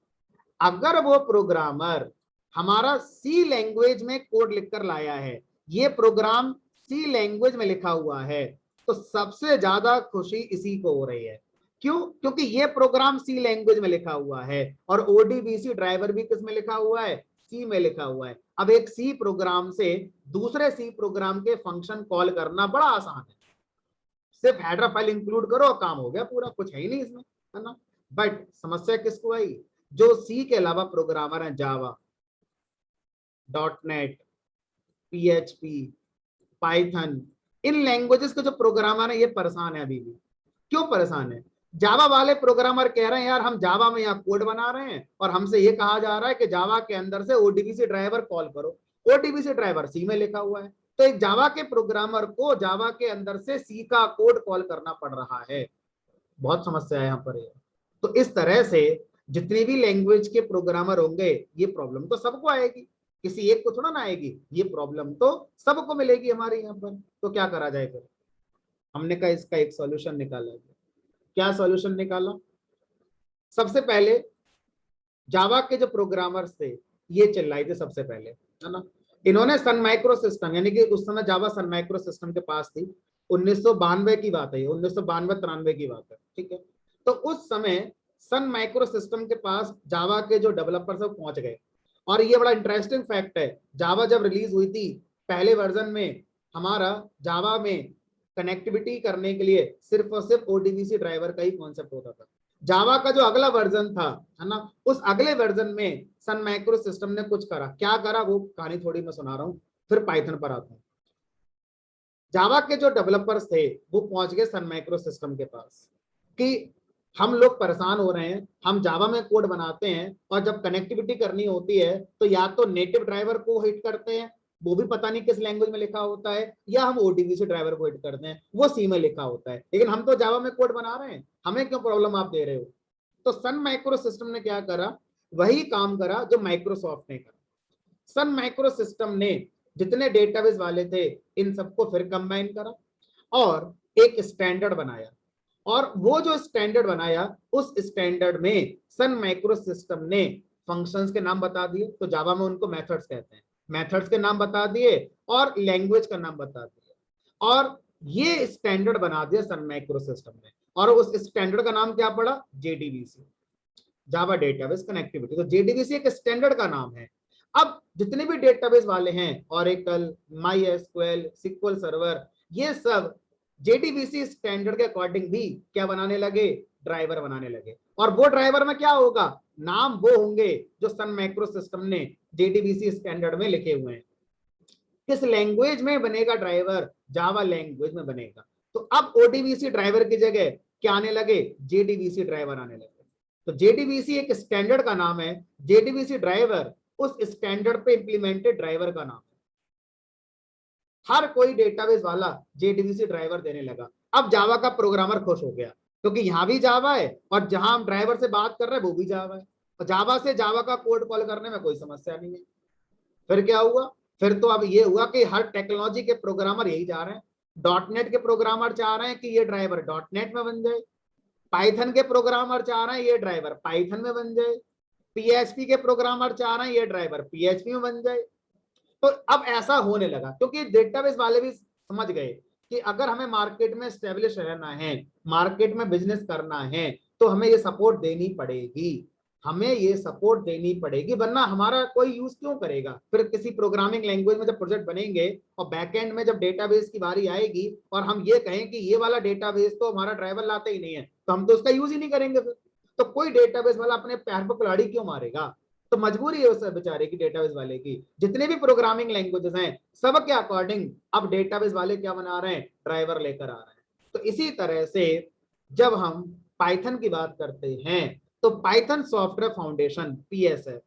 अगर वो प्रोग्रामर हमारा सी लैंग्वेज में कोड लिखकर लाया है, ये प्रोग्राम सी लैंग्वेज में लिखा हुआ है, तो सबसे ज्यादा खुशी इसी को हो रही है। क्यों, क्योंकि ये प्रोग्राम सी लैंग्वेज में लिखा हुआ है और ओडीबीसी ड्राइवर भी किस में लिखा हुआ है, सी में लिखा हुआ है। अब एक सी प्रोग्राम से दूसरे सी प्रोग्राम के फंक्शन कॉल करना बड़ा आसान है, सिर्फ हेडर फाइल इंक्लूड करो काम हो गया पूरा, कुछ है ही नहीं इसमें, है ना। बट समस्या किसको आई, जो सी के अलावा प्रोग्रामर है, जावा, .NET, PHP, पाइथन, इन लैंग्वेजेस के जो प्रोग्रामर है ये परेशान है अभी भी। क्यों परेशान है, जावा वाले प्रोग्रामर कह रहे हैं यार हम जावा में यहाँ कोड बना रहे हैं और हमसे ये कहा जा रहा है कि जावा के अंदर से ओडीबीसी ड्राइवर कॉल करो, ओडीबीसी ड्राइवर सी में लिखा हुआ है। तो एक जावा के प्रोग्रामर को जावा के अंदर से सी का कोड कॉल करना पड़ रहा है, बहुत समस्या है यहाँ पर। तो इस तरह से जितनी भी लैंग्वेज के प्रोग्रामर होंगे ये प्रॉब्लम तो सबको आएगी, किसी एक को थोड़ा ना आएगी, ये प्रॉब्लम तो सबको मिलेगी हमारे यहाँ पर। तो क्या करा जाए फिर, हमने कहा इसका एक सॉल्यूशन निकाला। क्या सॉल्यूशन निकाला, सबसे पहले जावा के जो प्रोग्रामर्स थे ये चिल्लाए थे सबसे पहले, है ना। इन्होंने सन माइक्रो सिस्टम, यानी कि उस समय जावा सन माइक्रो सिस्टम के पास थी, 1992 की बात है, 1992-93 की बात है, ठीक है। तो उस समय सन माइक्रो सिस्टम के पास जावा के जो डेवलपर्स है पहुंच गए। और ये बड़ा इंटरेस्टिंग फैक्ट है, जावा जब रिलीज हुई थी पहले वर्जन में हमारा जावा में कनेक्टिविटी करने के लिए सिर्फ और सिर्फ ओडीबीसी ड्राइवर का ही कॉन्सेप्ट होता था। जावा का जो अगला वर्जन था, है ना, उस अगले वर्जन में सन माइक्रो सिस्टम ने कुछ करा, क्या करा वो कहानी थोड़ी मैं सुना रहा हूँ, फिर पाइथन पर आता हूँ। जावा के जो डेवलपर्स थे वो पहुंच गए सन माइक्रो सिस्टम के पास कि हम लोग परेशान हो रहे हैं, हम जावा में कोड बनाते हैं और जब कनेक्टिविटी करनी होती है तो या तो नेटिव ड्राइवर को हिट करते हैं, वो भी पता नहीं किस लैंग्वेज में लिखा होता है, या हम ओडीबीसी ड्राइवर को हिट करते हैं, वो सी में लिखा होता है, लेकिन हम तो जावा में कोड बना रहे हैं, हमें क्यों प्रॉब्लम आप दे रहे हो। तो सन माइक्रो सिस्टम ने क्या करा, वही काम करा जो माइक्रोसॉफ्ट ने करा। सन माइक्रो सिस्टम ने जितने डेटाबेस वाले थे इन सबको फिर कंबाइन करा और एक स्टैंडर्ड बनाया, और वो जो स्टैंडर्ड बनाया उस स्टैंडर्ड में सन माइक्रो सिस्टम ने फंक्शंस के नाम बता दिए, तो जावा में उनको मेथड्स कहते हैं, मेथड्स के नाम बता दिए और लैंग्वेज का नाम बता दिया, और ये स्टैंडर्ड बना दिया सन माइक्रो सिस्टम ने, और उस स्टैंडर्ड का नाम क्या पड़ा, जेडीबीसी, जावा डेटाबेस कनेक्टिविटी। तो जेडीबीसी एक स्टैंडर्ड का नाम है। अब जितने भी डेटाबेस वाले हैं, Oracle, MySQL, SQL Server, ये सब जेडीबीसी स्टैंडर्ड के अकॉर्डिंग भी क्या बनाने लगे, ड्राइवर बनाने लगे। और वो ड्राइवर में क्या होगा, नाम वो होंगे जो सन मैक्रो सिस्टम ने जेडीबीसी स्टैंडर्ड में लिखे हुए हैं। किस लैंग्वेज में बनेगा ड्राइवर, जावा लैंग्वेज में बनेगा। तो अब ओडीबीसी ड्राइवर की जगह क्या आने लगे, जेडीबीसी ड्राइवर आने लगे। तो जेडीबीसी एक स्टैंडर्ड का नाम है, जेडीबीसी ड्राइवर उस स्टैंडर्ड पे इंप्लीमेंटेड ड्राइवर का नाम है। हर कोई डेटाबेस वाला जेडीबीसी ड्राइवर देने लगा। अब जावा का प्रोग्रामर खुश हो गया, क्योंकि यहां भी जावा है और जहां हम ड्राइवर से बात कर रहे हैं वो भी जावा है, और जावा से जावा का कोड कॉल करने में कोई समस्या नहीं है। फिर क्या हुआ, फिर तो अब ये हुआ कि हर टेक्नोलॉजी के प्रोग्रामर यही जा रहे हैं। डॉटनेट के प्रोग्रामर चाह रहे हैं कि ये ड्राइवर डॉटनेट में बन जाए, पाइथन के प्रोग्रामर चाह रहे हैं ये ड्राइवर पाइथन में बन जाए, पीएचपी के प्रोग्रामर चाह रहे हैं ये ड्राइवर पीएचपी में बन जाए। तो अब ऐसा होने लगा, क्योंकि डेटाबेस वाले भी समझ गए कि अगर हमें मार्केट में स्टेब्लिश रहना है, मार्केट में बिजनेस करना है, तो हमें ये सपोर्ट देनी पड़ेगी, हमें ये सपोर्ट देनी पड़ेगी, वरना हमारा कोई यूज क्यों करेगा। फिर किसी प्रोग्रामिंग लैंग्वेज में जब प्रोजेक्ट बनेंगे और बैकएंड में जब डेटाबेस की बारी आएगी और हम ये कहें कि ये वाला डेटाबेस तो हमारा ड्राइवर लाते ही नहीं है, तो हम तो उसका यूज ही नहीं करेंगे। फिर तो कोई डेटाबेस वाला अपने पैर पर कुल्हाड़ी क्यों मारेगा। तो मजबूरी है उस बेचारे की, डेटाबेस वाले की। जितने भी प्रोग्रामिंग लैंग्वेजेस हैं सब के अकॉर्डिंग अब डेटाबेस वाले क्या बना रहे हैं, ड्राइवर लेकर आ रहे हैं। तो इसी तरह से जब हम पाइथन की बात करते हैं, तो Python software foundation PSF,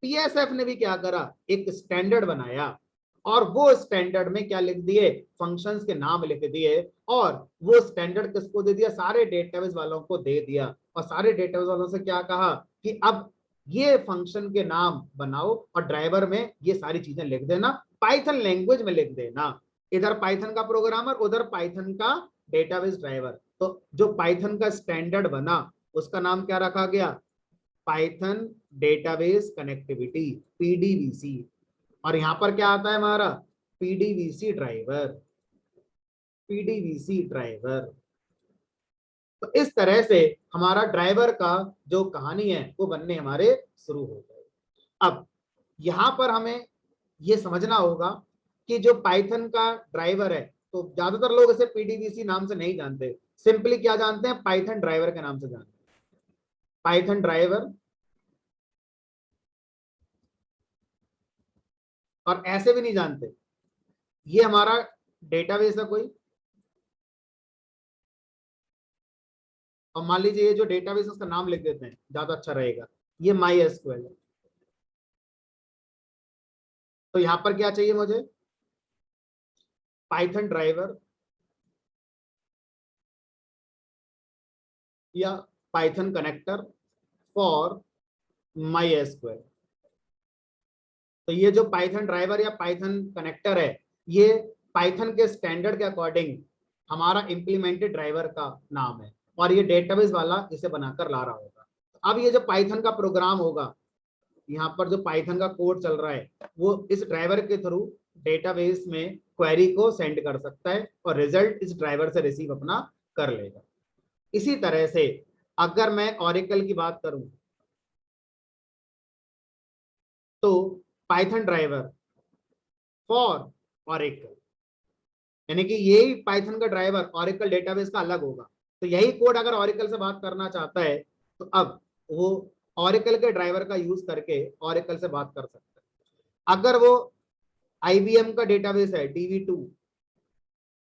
PSF ने भी क्या करा, एक स्टैंडर्ड बनाया, और वो स्टैंडर्ड में क्या लिख दिए, फंक्शंस के नाम लिख दिए, और वो स्टैंडर्ड किसको दे दिया, सारे डेटाबेस वालों को दे दिया। और सारे डेटाबेस वालों से क्या कहा कि अब ये फंक्शन के नाम बनाओ और ड्राइवर में ये सारी चीजें लिख देना, पाइथन लैंग्वेज में लिख देना। इधर पाइथन का प्रोग्रामर, उधर पाइथन का डेटाबेस ड्राइवर। तो जो पाइथन का स्टैंडर्ड बना उसका नाम क्या रखा गया, पाइथन डेटाबेस कनेक्टिविटी, पीडीबीसी। और यहां पर क्या आता है हमारा, पीडीबीसी ड्राइवर, पीडीबीसी ड्राइवर। तो इस तरह से हमारा ड्राइवर का जो कहानी है वो बनने हमारे शुरू हो गए। अब यहां पर हमें ये समझना होगा कि जो पाइथन का ड्राइवर है, तो ज्यादातर लोग इसे पीडीबीसी नाम से नहीं जानते, सिंपली क्या जानते हैं, पाइथन ड्राइवर के नाम से जानते हैं, पाइथन ड्राइवर। और ऐसे भी नहीं जानते ये हमारा डेटाबेस है कोई, और मान लीजिए ये जो डेटाबेस उसका नाम लिख देते हैं, ज्यादा अच्छा रहेगा, ये माई एसक्यूएल है। तो यहां पर क्या चाहिए मुझे, पाइथन ड्राइवर या Python connector for my SQL. तो ये जो पाइथन ड्राइवर या पाइथन कनेक्टर है, ये पाइथन के स्टैंडर्ड के अकॉर्डिंग हमारा इंप्लीमेंटेड ड्राइवर का नाम है, और ये डेटाबेस वाला इसे बनाकर ला रहा होगा। अब ये जो पाइथन का प्रोग्राम होगा, यहाँ पर जो पाइथन का कोड चल रहा है, वो इस ड्राइवर के थ्रू डेटाबेस में क्वेरी को सेंड कर सकता है और रिजल्ट इस ड्राइवर से रिसीव अपना कर लेगा। इसी तरह से अगर मैं ओरेकल की बात करूं, तो पाइथन ड्राइवर फॉर ओरेकल, यानी कि यही पाइथन का ड्राइवर ओरेकल डेटाबेस का अलग होगा। तो यही कोड अगर ओरेकल से बात करना चाहता है, तो अब वो ओरेकल के ड्राइवर का यूज करके ओरेकल से बात कर सकता है। अगर वो आईबीएम का डेटाबेस है DB2,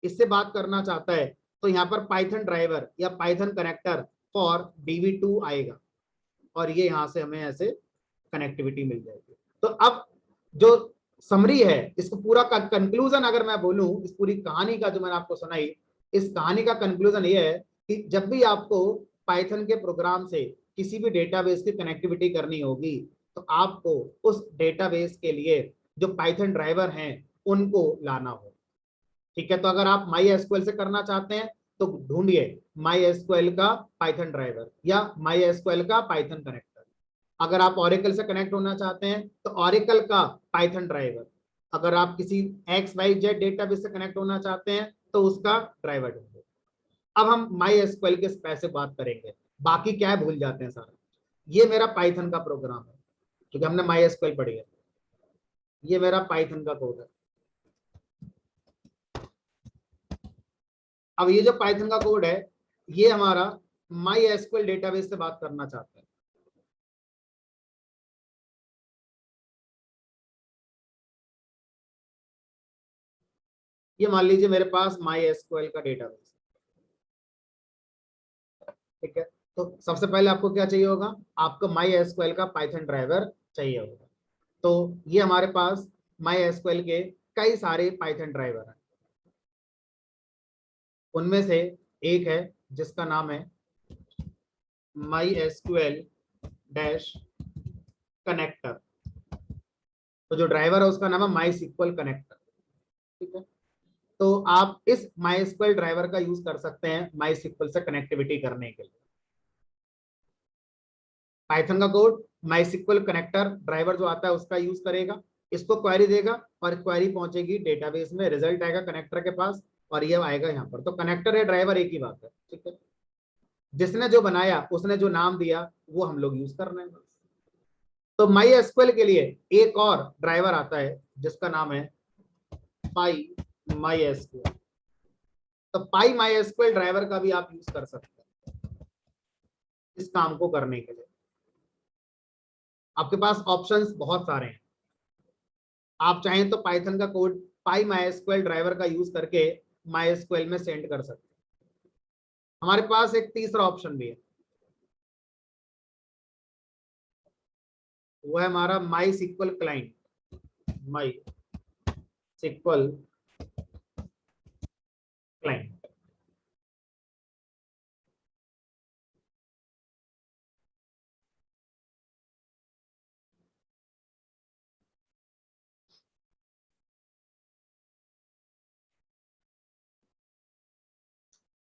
इससे बात करना चाहता है, तो यहाँ पर पाइथन ड्राइवर या पाइथन कनेक्टर फॉर DB2 आएगा, और ये यहाँ से हमें ऐसे कनेक्टिविटी मिल जाएगी। तो अब जो समरी है, इसको पूरा कंक्लूजन अगर मैं बोलूं, इस पूरी कहानी का जो मैंने आपको सुनाई, इस कहानी का कंक्लूजन ये है कि जब भी आपको पाइथन के प्रोग्राम से किसी भी डेटाबेस की कनेक्टिविटी करनी होगी, तो आपको उस डेटाबेस के लिए जो पाइथन ड्राइवर हैं उनको लाना हो। ठीक है, तो अगर आप माई एसक्यूएल से करना चाहते हैं, तो ढूंढिए माई एसक्यूएल का पाइथन ड्राइवर या माई एसक्यूएल का पाइथन कनेक्टर। अगर आप ओरेकल से कनेक्ट होना चाहते हैं तो ओरेकल का पाइथन ड्राइवर, अगर आप किसी XYZ डेटाबेस से कनेक्ट होना चाहते हैं तो उसका ड्राइवर ढूंढो। अब हम माई एसक्यूएल के पैसे बात करेंगे, बाकी क्या है भूल जाते हैं सारा। ये मेरा पाइथन का प्रोग्राम है क्योंकि हमने माई एसक्यूएल पढ़ी है। ये मेरा पाइथन का कोड है। अब ये जो पाइथन का कोड है ये हमारा माई एसक्यूएल डेटाबेस से बात करना चाहता है। ये मान लीजिए मेरे पास माई एसक्यूएल का डेटाबेस, ठीक है। तो सबसे पहले आपको क्या चाहिए होगा, आपको माई एसक्यूएल का पाइथन ड्राइवर चाहिए होगा। तो ये हमारे पास माई एसक्यूएल के कई सारे पाइथन ड्राइवर हैं। उनमें से एक है जिसका नाम है माई एसक्यूएल डैश कनेक्टर। तो जो ड्राइवर है उसका नाम है माई सिक्वल कनेक्टर, ठीक है। तो आप इस माई एसक्यूएल ड्राइवर का यूज कर सकते हैं माई सिक्वल से कनेक्टिविटी करने के लिए। पाइथन का code MySQL connector driver जो आता है उसका यूज करेगा, इसको क्वेरी देगा और क्वेरी पहुंचेगी डेटाबेस में, रिजल्ट आएगा कनेक्टर के पास और ये आएगा यहाँ पर। तो कनेक्टर है ड्राइवर एक ही बात है, ठीक है। जिसने जो बनाया उसने जो नाम दिया वो हम लोग यूज कर रहे हैं। तो माई एसक्यूएल के लिए एक और ड्राइवर आता है जिसका नाम है पाई माई एसक्यूएल। तो पाई माई एसक्यूएल ड्राइवर का भी आप यूज कर सकते हैं इस काम को करने के लिए। आपके पास ऑप्शंस बहुत सारे हैं। आप चाहें तो पाइथन का code pi my SQL driver का यूज करके माई एसक्यूएल में सेंड कर सकते हैं। हमारे पास एक तीसरा ऑप्शन भी है, वो है हमारा माई सिक्वल क्लाइंट। माई सिक्वल क्लाइंट,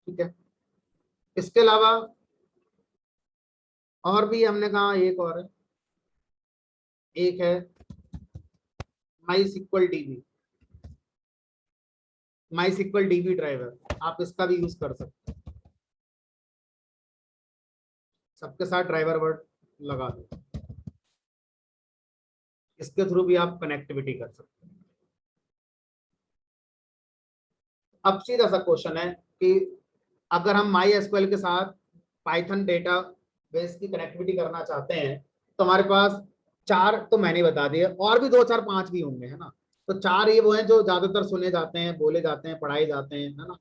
ठीक है। इसके अलावा और भी हमने कहा एक और है, एक है माई सिक्वल डीबी। माई सिक्वल डीबी ड्राइवर आप इसका भी यूज कर सकते हैं। सबके साथ ड्राइवर वर्ड लगा दो, इसके थ्रू भी आप कनेक्टिविटी कर सकते हैं। अब सीधा सा क्वेश्चन है कि अगर हम माई एसक्यूएल के साथ पाइथन डेटा बेस की कनेक्टिविटी करना चाहते हैं तो हमारे पास चार तो मैंने बता दिए, और भी दो चार पांच भी होंगे, है ना। तो चार ये वो हैं जो ज्यादातर सुने जाते हैं, बोले जाते हैं, पढ़ाए जाते हैं, है ना।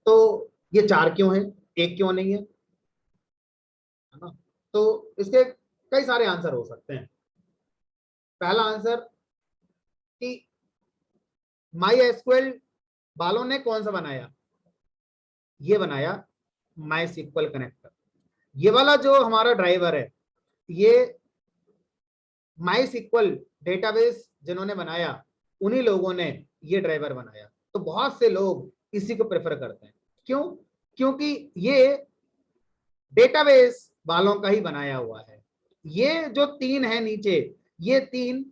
तो ये चार क्यों है, एक क्यों नहीं है ना। तो इसके कई सारे आंसर हो सकते हैं। पहला आंसर कि माई एसक्यूएल वालों ने कौन सा बनाया, ये बनाया माई सिक्वल कनेक्टर। ये वाला जो हमारा ड्राइवर है ये माई सिक्वल डेटाबेस जिन्होंने बनाया उन्हीं लोगों ने ये ड्राइवर बनाया। तो बहुत से लोग इसी को प्रेफर करते हैं। क्यों, क्योंकि ये डेटाबेस वालों का ही बनाया हुआ है। ये जो तीन है नीचे, ये तीन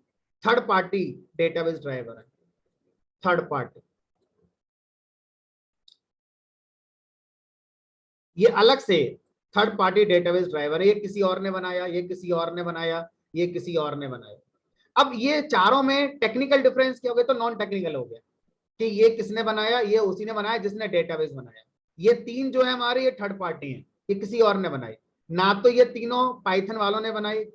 थर्ड पार्टी डेटाबेस ड्राइवर है। थर्ड पार्टी, ये अलग से थर्ड पार्टी डेटाबेस ड्राइवर है। ये किसी और ने बनाया, ये किसी और ने बनाया, ये किसी और ने बनाया। अब ये चारों में टेक्निकल डिफरेंस क्या हो गया, तो नॉन टेक्निकल हो गया कि ये किसने बनाया, ये उसी ने बनाया जिसने डेटाबेस बनाया। ये तीन जो है हमारे, ये थर्ड पार्टी हैं, ये किसी और ने बनाई। ना तो ये तीनों पाइथन वालों ने बनाई,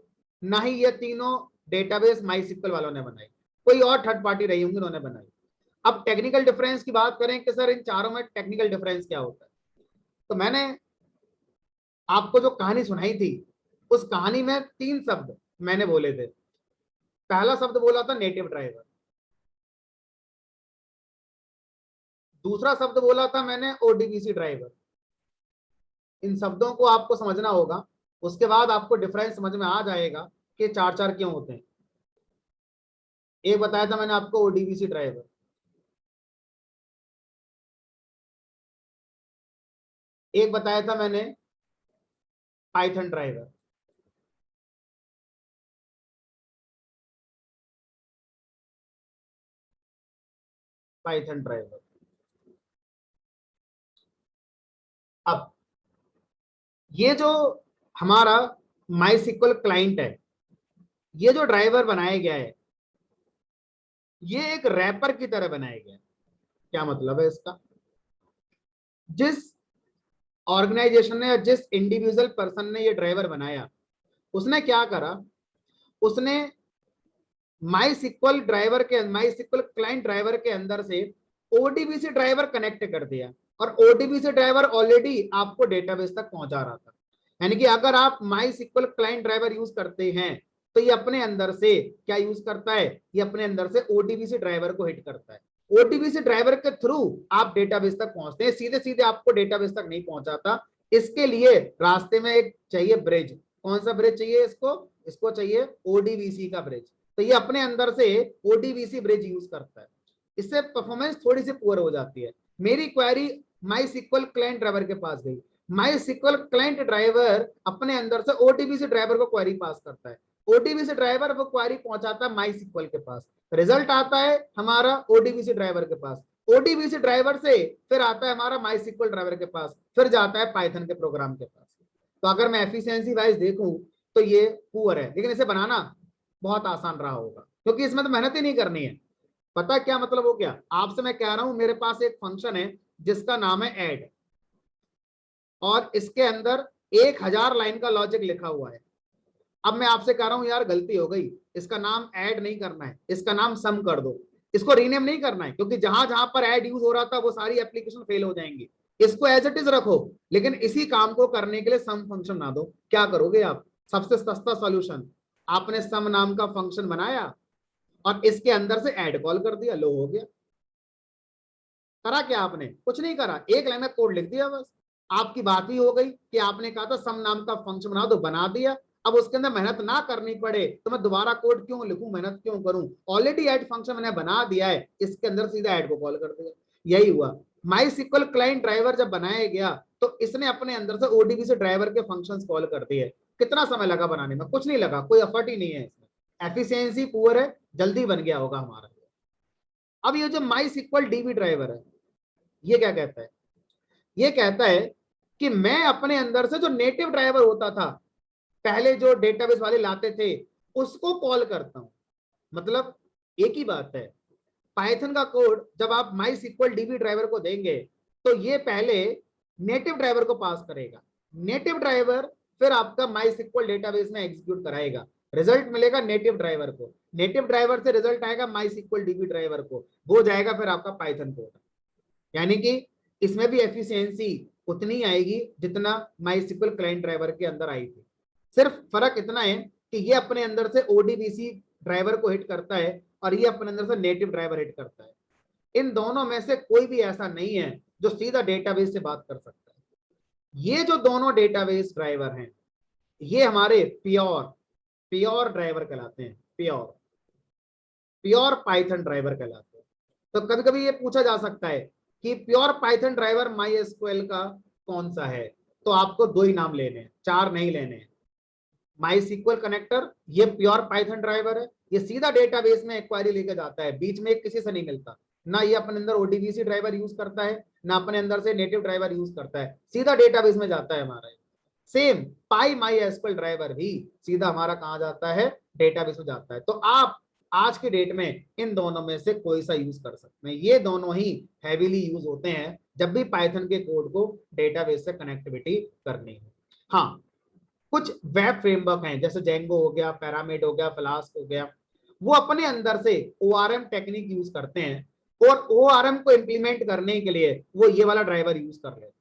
ना ही ये तीनों डेटाबेस माईस्क्ल वालों ने बनाई, कोई और थर्ड पार्टी रही होंगी उन्होंने बनाई। अब टेक्निकल डिफरेंस की बात करें कि सर इन चारों में टेक्निकल डिफरेंस क्या होता है, तो मैंने आपको जो कहानी सुनाई थी उस कहानी में तीन शब्द मैंने बोले थे। पहला शब्द बोला था नेटिव ड्राइवर, दूसरा शब्द बोला था मैंने ओडीबीसी ड्राइवर। इन शब्दों को आपको समझना होगा, उसके बाद आपको डिफरेंस समझ में आ जाएगा कि चार चार क्यों होते हैं। एक बताया था मैंने आपको ओडीबीसी ड्राइवर, एक बताया था मैंने पाइथन ड्राइवर, पाइथन ड्राइवर। अब ये जो हमारा माइस्क्ल क्लाइंट है, ये जो ड्राइवर बनाया गया है, ये एक रैपर की तरह बनाया गया है। क्या मतलब है इसका? जिस ऑर्गेनाइजेशन ने या जिस इंडिविजुअल पर्सन ने ये ड्राइवर बनाया, उसने क्या करा, उसने माइस्क्ल क्लाइंट ड्राइवर के अंदर से ओडीबीसी ड्राइवर कनेक्ट कर दिया, और ओडीबीसी ड्राइवर ऑलरेडी आपको डेटाबेस तक पहुंचा रहा था। यानी कि अगर आप माइस्क्ल क्लाइंट ड्राइवर यूज करते हैं तो ये अपने अंदर से क्या यूज करता है, ये अपने अंदर से ओडीबीसी ड्राइवर को हिट करता है। ओडीबीसी ड्राइवर के थ्रू आप डेटाबेस तक पहुंचते हैं, सीधे सीधे आपको डेटाबेस तक नहीं पहुंचाता। इसके लिए रास्ते में एक चाहिए ब्रिज। कौन सा ब्रिज चाहिए इसको? इसको चाहिए ओडीबीसी का ब्रिज। तो ये अपने अंदर से ओडीबीसी ब्रिज यूज करता है। इससे परफॉर्मेंस थोड़ी सी पुअर हो जाती है। मेरी क्वेरी माइस्क्ल क्लाइंट ड्राइवर के पास गई, माइस्क्ल क्लाइंट ड्राइवर अपने अंदर से ओडीबीसी ड्राइवर को क्वेरी पास करता है, ओडीबीसी ड्राइवर वो क्वेरी पहुंचाता है माइस्क्ल के पास, रिजल्ट आता है हमारा ओडीबीसी ड्राइवर के पास, ओडीबीसी ड्राइवर से फिर आता है हमारा माइस्क्ल ड्राइवर के पास, फिर जाता है पाइथन के प्रोग्राम के पास। तो अगर मैं एफिशिएंसी वाइज देखूं तो ये पुअर है, लेकिन इसे बनाना बहुत आसान रहा होगा, क्योंकि इसमें तो मेहनत ही नहीं करनी है। पता क्या मतलब हो गया? आपसे मैं कह रहा हूं मेरे पास एक फंक्शन है जिसका नाम है ऐड, और इसके अंदर 1000 लाइन का लॉजिक लिखा हुआ है। अब मैं आपसे कह रहा हूं यार गलती हो गई, इसका नाम ऐड नहीं करना है, इसका नाम सम कर दो, इसको रीनेम नहीं करना है, क्योंकि जहां जहां पर ऐड यूज हो रहा था वो सारी एप्लीकेशन फेल हो जाएंगी। इसको एज इट इज रखो, लेकिन इसी काम को करने के लिए सम फंक्शन ना दो। क्या करोगे आप? सबसे सस्ता सॉल्यूशन, आपने सम नाम का फंक्शन बनाया और इसके अंदर से ऐड कॉल कर दिया, लो हो गया। करा क्या आपने? कुछ नहीं करा, एक लाइन का कोड लिख दिया बस। आपकी बात ही हो गई कि आपने कहा था सम नाम का फंक्शन बना दो, बना दिया। अब उसके अंदर मेहनत ना करनी पड़े तो मैं दोबारा कोड क्यों लिखूं, मेहनत क्यों करूं? ऑलरेडी ऐड फंक्शन मैंने बना दिया है, इसके अंदर सीधा ऐड को कॉल कर दिया। यही हुआ। माइस्क्ल क्लाइंट ड्राइवर जब बनाया गया तो इसने अपने अंदर से ओडीबीसी ड्राइवर के फंक्शंस कॉल कर दिए। कितना समय लगा बनाने में? कुछ नहीं लगा, कोई एफर्ट ही नहीं है इसमें, एफिशिएंसी पुअर है, जल्दी बन गया होगा हमारा। अब ये जो माइस्क्ल डीबी ड्राइवर है, ये क्या कहता है? ये कहता है कि मैं अपने अंदर से जो नेटिव ड्राइवर होता था, पहले जो डेटाबेस वाले लाते थे, उसको कॉल करता हूं। मतलब एक ही बात है, पाइथन का कोड जब आप माइस्क्ल डीबी ड्राइवर को देंगे तो ये पहले नेटिव ड्राइवर को पास करेगा, नेटिव ड्राइवर फिर आपका माइस्क्ल डेटाबेस में एग्जीक्यूट कराएगा, रिजल्ट मिलेगा नेटिव ड्राइवर को, नेटिव ड्राइवर से रिजल्ट आएगा माइस्क्ल डीबी ड्राइवर को, वो जाएगा फिर आपका पाइथन कोड। यानी कि इसमें भी एफिशिएंसी उतनी आएगी जितना माइस्क्ल क्लाइंट ड्राइवर के अंदर आई थी। सिर्फ फर्क इतना है कि ये अपने अंदर से ओडीबीसी ड्राइवर को हिट करता है और ये अपने अंदर से नेटिव ड्राइवर हिट करता है। इन दोनों में से कोई भी ऐसा नहीं है जो सीधा डेटाबेस से बात कर सकता है। ये जो दोनों डेटाबेस ड्राइवर हैं, ये हमारे प्योर प्योर ड्राइवर कहलाते हैं, प्योर प्योर पाइथन ड्राइवर कहलाते हैं। तो कभी कभी ये पूछा जा सकता है कि प्योर पाइथन ड्राइवर माइस्क्ल का कौन सा है, तो आपको दो ही नाम लेने हैं, चार नहीं लेने हैं। माइस्क्ल कनेक्टर ये प्योर पाइथन ड्राइवर है, ये सीधा डेटाबेस में क्वेरी लेके जाता है, बीच में किसी से नहीं मिलता। ना ये अपने अंदर ओडीबीसी ड्राइवर यूज करता है, ना अपने अंदर से नेटिव ड्राइवर यूज करता है, सीधा डेटाबेस में जाता है हमारा। सेम पाई माइस्क्ल ड्राइवर भी सीधा हमारा कहां जाता है? डेटाबेस में जाता है। तो आप आज की डेट में इन दोनों में से कोई सा यूज कर सकते हैं। ये दोनों ही हैवीली यूज होते हैं जब भी पाइथन के कोड को डेटाबेस से कनेक्टिविटी करनी है। हाँ, कुछ वेब फ्रेमवर्क हैं जैसे जेंगो हो गया, पैरामिड हो गया, फ्लास्क हो गया, वो अपने अंदर से ओआरएम टेक्निक यूज करते हैं, और ओआरएम को इंप्लीमेंट करने के लिए वो ये वाला ड्राइवर यूज कर लेते हैं।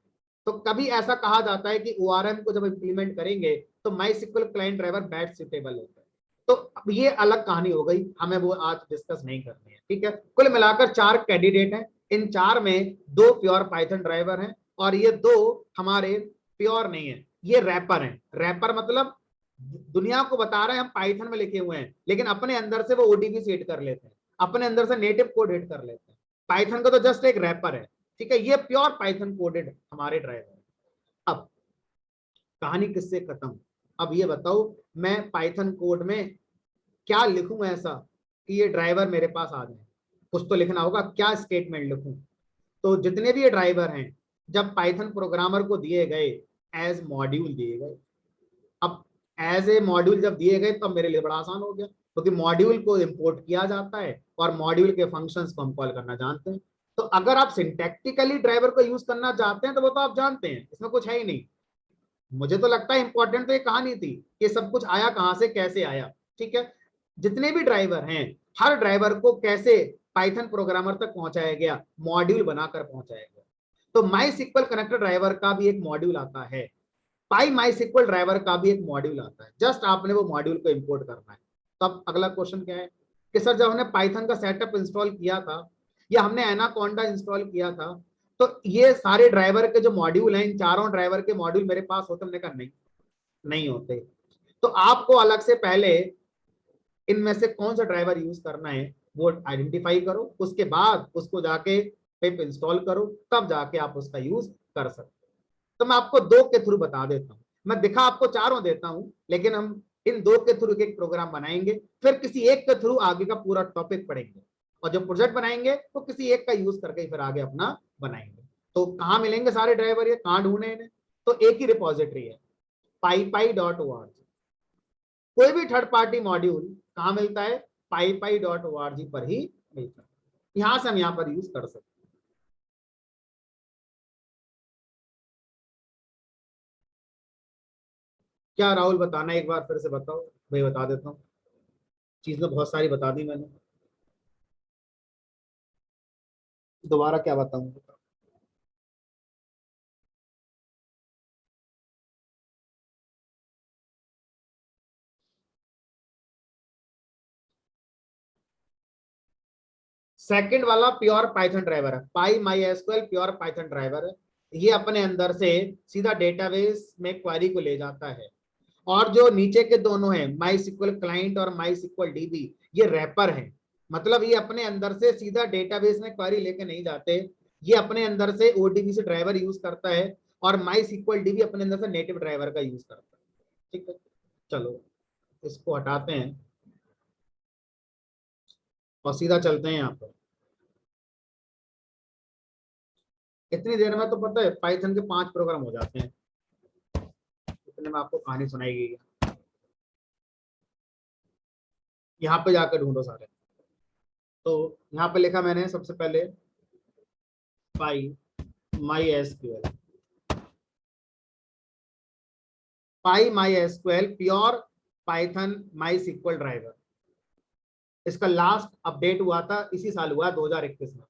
तो कभी ऐसा कहा जाता है कि ओआरएम को जब इंप्लीमेंट करेंगे तो MySQL client driver best suitable होता है। तो अब ये अलग कहानी हो गई, हमें वो आज डिस्कस नहीं करनी है, ठीक है। कुल मिलाकर 4 कैंडिडेट हैं, इन 4 में 2 प्योर पाइथन ड्राइवर हैं और ये 2 हमारे प्योर नहीं है, ये रैपर हैं। रैपर मतलब दुनिया को बता रहे हैं हम पाइथन में लिखे हुए हैं, लेकिन अपने अंदर से वो ओडीबी हिट कर लेते हैं, अपने अंदर से नेटिव कोड हिट कर लेते हैं। पाइथन का तो जस्ट एक रैपर है, ठीक है। ये प्योर पाइथन कोडेड हमारे ड्राइवर है। अब कहानी किससे खत्म? अब ये बताओ मैं पाइथन कोड में क्या लिखूं ऐसा कि ये ड्राइवर मेरे पास आ जाए? कुछ तो लिखना होगा, क्या स्टेटमेंट लिखूं। तो जितने भी ये ड्राइवर हैं जब पाइथन प्रोग्रामर को दिए गए एज मॉड्यूल दिए गए, अब एज ए मॉड्यूल जब दिए गए तब मेरे लिए बड़ा आसान हो गया, क्योंकि मॉड्यूल को इंपोर्ट किया जाता है और मॉड्यूल के फंक्शंस को हम कॉल करना जानते हैं। तो अगर आप सिंटैक्टिकली ड्राइवर को यूज करना चाहते हैं तो वो तो आप जानते हैं, इसमें कुछ है ही नहीं। मुझे तो लगता है इंपॉर्टेंट तो ये कहानी थी कि सब कुछ आया कहां से, कैसे आया। ठीक है, जितने भी ड्राइवर हैं हर ड्राइवर को कैसे पाइथन प्रोग्रामर तक पहुंचाया गया, मॉड्यूल बनाकर पहुंचाया गया। तो माई सिक्वल कनेक्टर ड्राइवर का भी एक मॉड्यूल आता है, पाई माई सिक्वल ड्राइवर का भी एक मॉड्यूल आता है, जस्ट आपने वो मॉड्यूल को इंपोर्ट करना है। तो अब अगला क्वेश्चन क्या है कि सर जब हमने पाइथन का सेटअप इंस्टॉल किया था या हमने एनाकोंडा इंस्टॉल किया था तो ये सारे ड्राइवर के जो मॉड्यूल हैं, इन चारों ड्राइवर के मॉड्यूल मेरे पास होते? हमने कहा नहीं, नहीं होते। तो आपको अलग से पहले इनमें से कौन सा ड्राइवर यूज करना है वो आइडेंटिफाई करो, उसके बाद उसको जाके पिप इंस्टॉल करो, तब जाके आप उसका यूज कर सकते हो। तो मैं आपको दो के थ्रू बता देता हूं, मैं दिखा आपको चारों देता हूं, लेकिन हम इन दो के थ्रू एक प्रोग्राम बनाएंगे, फिर किसी एक के थ्रू आगे का पूरा टॉपिक पढ़ेंगे, और जब प्रोजेक्ट बनाएंगे तो किसी एक का यूज करके फिर आगे अपना बनाएंगे। तो कहां मिलेंगे सारे ड्राइवर, ये कहां ढूंढे इन्हें? तो एक ही रिपोजिटरी है, PyPy.org। कोई भी थर्ड पार्टी मॉड्यूल कहां मिलता है? PyPy.org पर ही मिलता है, यहां से हम यहां पर यूज कर सकते हैं। क्या राहुल बताना है, एक बार फिर से बताओ। भाई बता देता हूँ, चीज तो बहुत सारी बता दी मैंने, दोबारा क्या बताऊं? सेकंड वाला प्योर पाइथन ड्राइवर है, PyMySQL pure Python driver है। ये अपने अंदर से सीधा डेटाबेस में क्वेरी को ले जाता है। और जो नीचे के दोनों हैं, माई सिक्वल क्लाइंट और माई सिक्वल डीबी, ये रैपर है। मतलब ये अपने अंदर से सीधा डेटाबेस में क्वेरी लेके नहीं जाते, ये अपने अंदर से ओडीबी से ड्राइवर यूज करता है, और माई सिक्वल डीबी अपने अंदर से नेटिव ड्राइवर का यूज करता है। ठीक है, चलो इसको हटाते हैं और सीधा चलते हैं यहाँ पर। इतनी देर में तो पता है पाइथन के 5 प्रोग्राम हो जाते हैं, इतने में आपको कहानी सुनाई गई है। यहाँ पे जाकर ढूंढो सारे। तो यहाँ पे लिखा मैंने सबसे पहले PyMySQL, PyMySQL pure Python MySQL driver. इसका लास्ट अपडेट हुआ था इसी साल, हुआ 2021 में,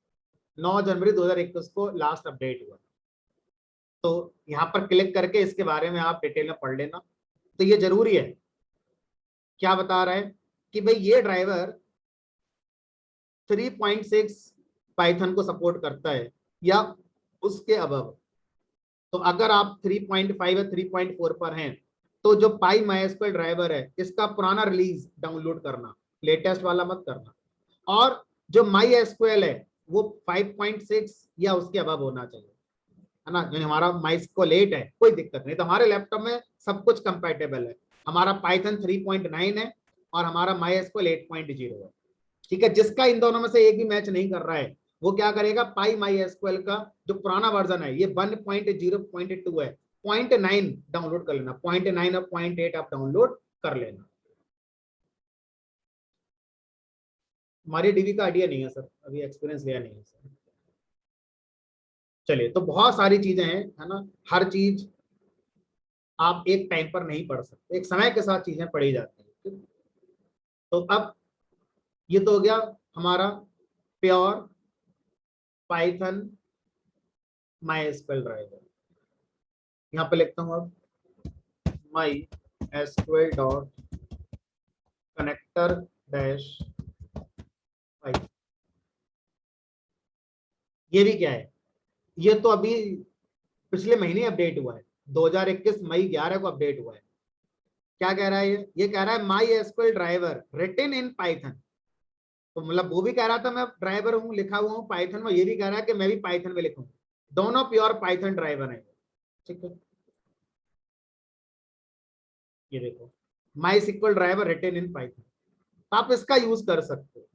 9 जनवरी 2021 को लास्ट अपडेट हुआ। तो यहाँ पर क्लिक करके इसके बारे में आप डिटेल में पढ़ लेना। तो ये जरूरी है, क्या बता रहा है कि भाई ये ड्राइवर 3.6 पाइथन को सपोर्ट करता है या उसके अबव। तो अगर आप 3.5 या 3.4 पर हैं तो जो पाई माइस्क्वेल ड्राइवर है इसका पुराना रिलीज डाउनलोड करना, लेटेस्ट वाला मत करना। और जो माई एसक्यूएल है वो 5.6 या उसके अबव होना चाहिए, है ना। जो हमारा माइस्क्वेल 8 है कोई दिक्कत नहीं, तो हमारे लैपटॉप में सब कुछ कंपैटिबल है। हमारा पाइथन 3.9 है और हमारा माई एसक्यूएल 8.0 है। ठीक है, जिसका इन दोनों में से एक भी मैच नहीं कर रहा है वो क्या करेगा, पाई माई एसक्यूएल का जो पुराना वर्जन है, ये 1.0.2 है, 0.9 डाउनलोड कर लेना, 0.9 और 0.8 आप डाउनलोड कर लेना। हमारी डीबी का आइडिया नहीं है सर, अभी एक्सपीरियंस लिया नहीं है सर। चलिए, तो बहुत सारी चीजें हैं, है ना। हर चीज आप एक टाइम पर नहीं पढ़ सकते, एक समय के साथ चीजें पढ़ी जाती हैं। ठीक? तो अब ये तो हो गया हमारा pure Python my SQL driver. यहाँ पे लिखता हूँ अब my SQL dot connector dash Python. ये भी क्या है, ये तो अभी पिछले महीने अपडेट हुआ है, 2021 मई 11 को अपडेट हुआ है। क्या कह रहा है ये कह रहा है MySQL driver written in Python. तो मतलब वो भी कह रहा था मैं ड्राइवर हूँ, लिखा हुआ हूँ पाइथन में, ये भी कह रहा है कि मैं भी पाइथन में लिखूँ। दोनों प्योर पाइथन ड्राइवर है। ठीक है, ये देखो MySQL driver written in Python, आप इसका यूज कर सकते हो।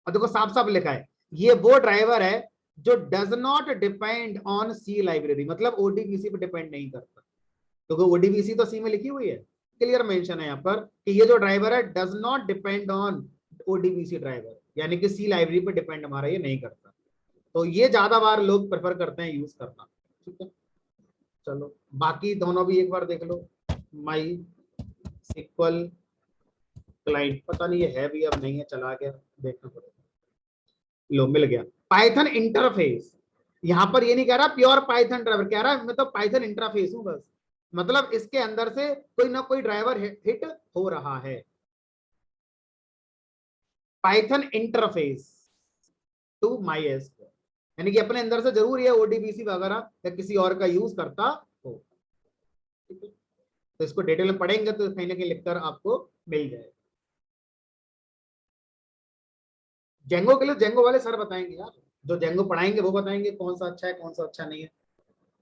और देखो साफ साफ लिखा है, ये वो ड्राइवर है जो does not depend on C library, मतलब ओडीबीसी पे डिपेंड नहीं करता, क्योंकि ओडीबीसी तो सी में लिखी हुई है, क्लियर मेंशन है यहाँ पर कि ये जो ड्राइवर है does not depend on ODBC driver, यानी कि सी लाइब्रेरी पे डिपेंड हमारा ये नहीं करता। तो ये ज्यादा बार लोग प्रेफर करते हैं यूज करना, ठीक है। चलो बाकी दोनों भी एक बार देख लो। माई सिक्वल क्लाइंट, पता नहीं ये है भी अब नहीं है, चला गया, देखना पड़ेगा। लो मिल गया। पाइथन इंटरफेस, यहां पर ये नहीं कह रहा प्योर पाइथन ड्राइवर, कह रहा है मैं तो पाइथन इंटरफेस हूं बस, मतलब इसके अंदर से कोई ना कोई ड्राइवर हिट हो रहा है। Python interface to MySQL, यानी कि अपने अंदर से जरूर ये ओडीबीसी वगैरह या किसी और का यूज करता हो, ठीक है। तो इसको डिटेल में पढ़ेंगे तो कहीं ना कहीं लिखकर आपको मिल जाएगा। जेंगो के लिए जेंगो वाले सर बताएंगे यार, जो जेंगो पढ़ाएंगे वो बताएंगे कौन सा अच्छा है कौन सा अच्छा नहीं है।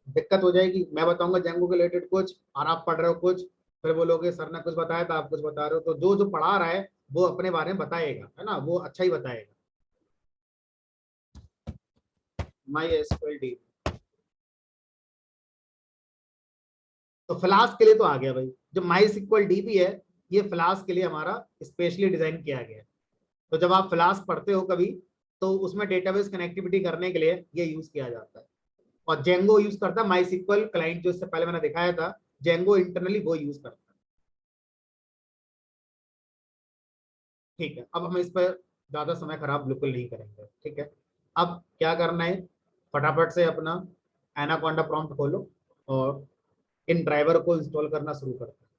दिक्कत हो जाएगी, मैं बताऊंगा जेंगो के रिलेटेड कुछ और आप पढ़ रहे हो कुछ, फिर बोलोगे सर ने कुछ बताया था आप कुछ बता रहे हो, तो जो जो पढ़ा रहा है वो अपने बारे में बताएगा, है ना, वो अच्छा ही बताएगा। माई एसक्यूएल डी, तो फ्लास्क के लिए तो आ गया भाई, जो माई सिक्वल डीबी है ये फ्लास्क के लिए हमारा स्पेशली डिजाइन किया गया है। तो जब आप फ्लास्क पढ़ते हो कभी तो उसमें डेटाबेस कनेक्टिविटी करने के लिए ये यूज किया जाता है। और जेंगो यूज करता है माई सिक्वल क्लाइंट, जो इससे पहले मैंने दिखाया था, जेंगो इंटरनली वो यूज करता है, ठीक है। अब हम इस पर ज्यादा समय खराब बिल्कुल नहीं करेंगे, ठीक है। अब क्या करना है, फटाफट से अपना एनाकोंडा प्रॉम्प्ट खोलो और इन ड्राइवर को इंस्टॉल करना शुरू करते हैं।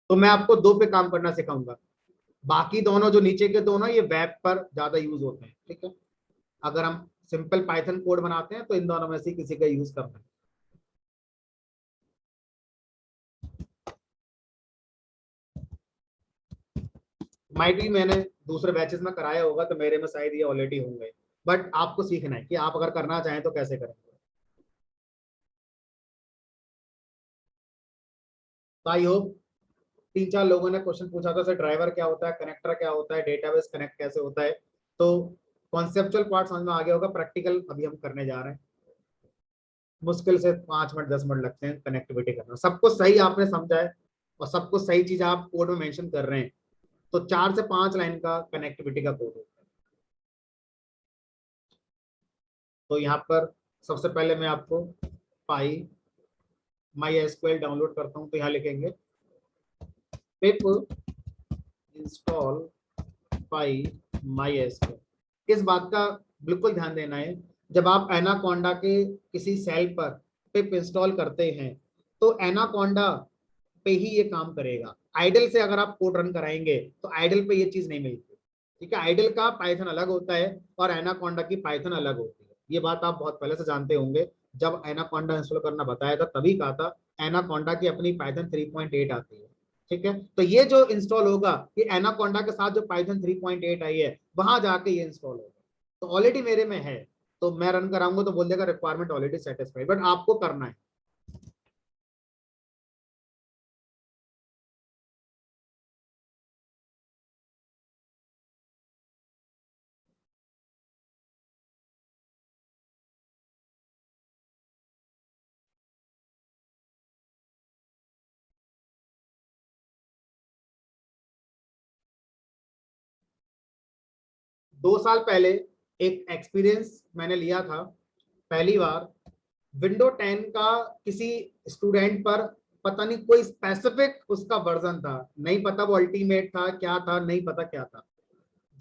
तो मैं आपको दो पे काम करना सिखाऊंगा, बाकी दोनों जो नीचे के दोनों ये वेब पर ज्यादा यूज होते हैं, ठीक है। अगर हम सिंपल पाइथन कोड बनाते हैं तो इन दोनों में से किसी का यूज करना है। माइट भी मैंने दूसरे बैचेस में कराया होगा तो मेरे में शायद ये ऑलरेडी होंगे, बट आपको सीखना है कि आप अगर करना चाहें तो कैसे करेंगे। तो आई होप तीन चार लोगों ने क्वेश्चन पूछा था सर ड्राइवर क्या होता है, कनेक्टर क्या होता है, डेटाबेस कनेक्ट कैसे होता है, तो कॉन्सेप्चुअल पार्ट समझ में आ गया होगा। प्रैक्टिकल अभी हम करने जा रहे हैं, मुश्किल से 5 मिनट 10 मिनट लगते हैं कनेक्टिविटी करना, सबको सही आपने समझा है और सबको सही चीज आप कोड में मेंशन कर रहे हैं, तो 4 से 5 लाइन का कनेक्टिविटी का कोड होता है। तो यहाँ पर सबसे पहले मैं आपको पाई माई एसक्यूएल डाउनलोड करता हूँ, तो यहाँ लिखेंगे पिप इंस्टॉल पाई माई एसक्यूएल। इस बात का बिल्कुल ध्यान देना है, जब आप एनाकोंडा के किसी सेल पर पिप इंस्टॉल करते हैं तो एनाकोंडा पे ही ये काम करेगा। आइडल से अगर आप कोड रन कराएंगे तो आइडल पे ये चीज नहीं मिलती, ठीक है। आइडल का पाइथन अलग होता है और एनाकोंडा की पाइथन अलग होती है, ये बात आप बहुत पहले से जानते होंगे। जब एनाकोंडा इंस्टॉल करना बताया था तभी कहा था एनाकोंडा की अपनी पाइथन 3.8 आती है, ठीक है। तो ये जो इंस्टॉल होगा ये एनाकोंडा के साथ जो पाइथन 3.8 आई है वहां जाके ये इंस्टॉल होगा। तो ऑलरेडी मेरे में है, तो मैं रन कराऊंगा तो बोल देगा रिक्वायरमेंट ऑलरेडी सेटिस्फाइड, बट आपको करना है। 2 साल पहले एक एक्सपीरियंस मैंने लिया था, पहली बार विंडो 10 का किसी स्टूडेंट पर पता नहीं कोई स्पेसिफिक उसका वर्जन था, नहीं पता वो अल्टीमेट था क्या था, नहीं पता क्या था।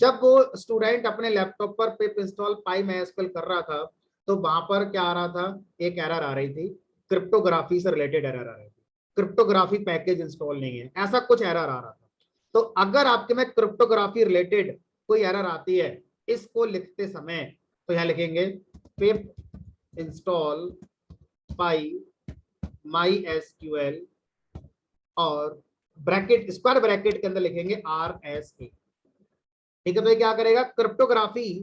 जब वो स्टूडेंट अपने लैपटॉप पर पिप इंस्टॉल पाई MySQL कर रहा था तो वहां पर क्या आ रहा था, एक एरर आ रही थी, क्रिप्टोग्राफी से रिलेटेड एरर आ रही थी, क्रिप्टोग्राफी पैकेज इंस्टॉल नहीं है, ऐसा कुछ एरर आ रहा था। तो अगर आपके में क्रिप्टोग्राफी रिलेटेड कोई एरर आती है इसको लिखते समय, तो यहां लिखेंगे पिप इंस्टॉल पाई माई एसक्यूएल और ब्रैकेट स्क्वायर ब्रैकेट के अंदर लिखेंगे RSA, ठीक है। तो ये क्या करेगा, क्रिप्टोग्राफी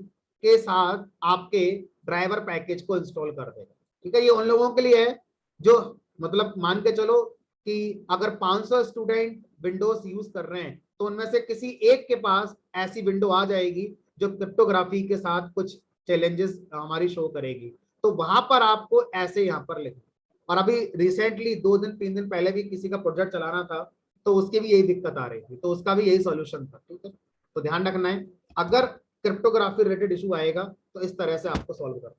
के साथ आपके ड्राइवर पैकेज को इंस्टॉल कर देगा, ठीक है। ये उन लोगों के लिए है जो मतलब मान के चलो कि अगर 500 स्टूडेंट विंडोज यूज कर रहे हैं तो उनमें से किसी एक के पास ऐसी विंडो आ जाएगी जो क्रिप्टोग्राफी के साथ कुछ चैलेंजेस हमारी शो करेगी, तो वहां पर आपको ऐसे यहाँ पर लिखना। और अभी रिसेंटली 2 दिन 3 दिन पहले भी किसी का प्रोजेक्ट चलाना था, तो उसकी भी यही दिक्कत आ रही थी, तो उसका भी यही सॉल्यूशन था। ठीक है, तो ध्यान रखना है, अगर क्रिप्टोग्राफी रिलेटेड इशू आएगा तो इस तरह से आपको सॉल्व करना है।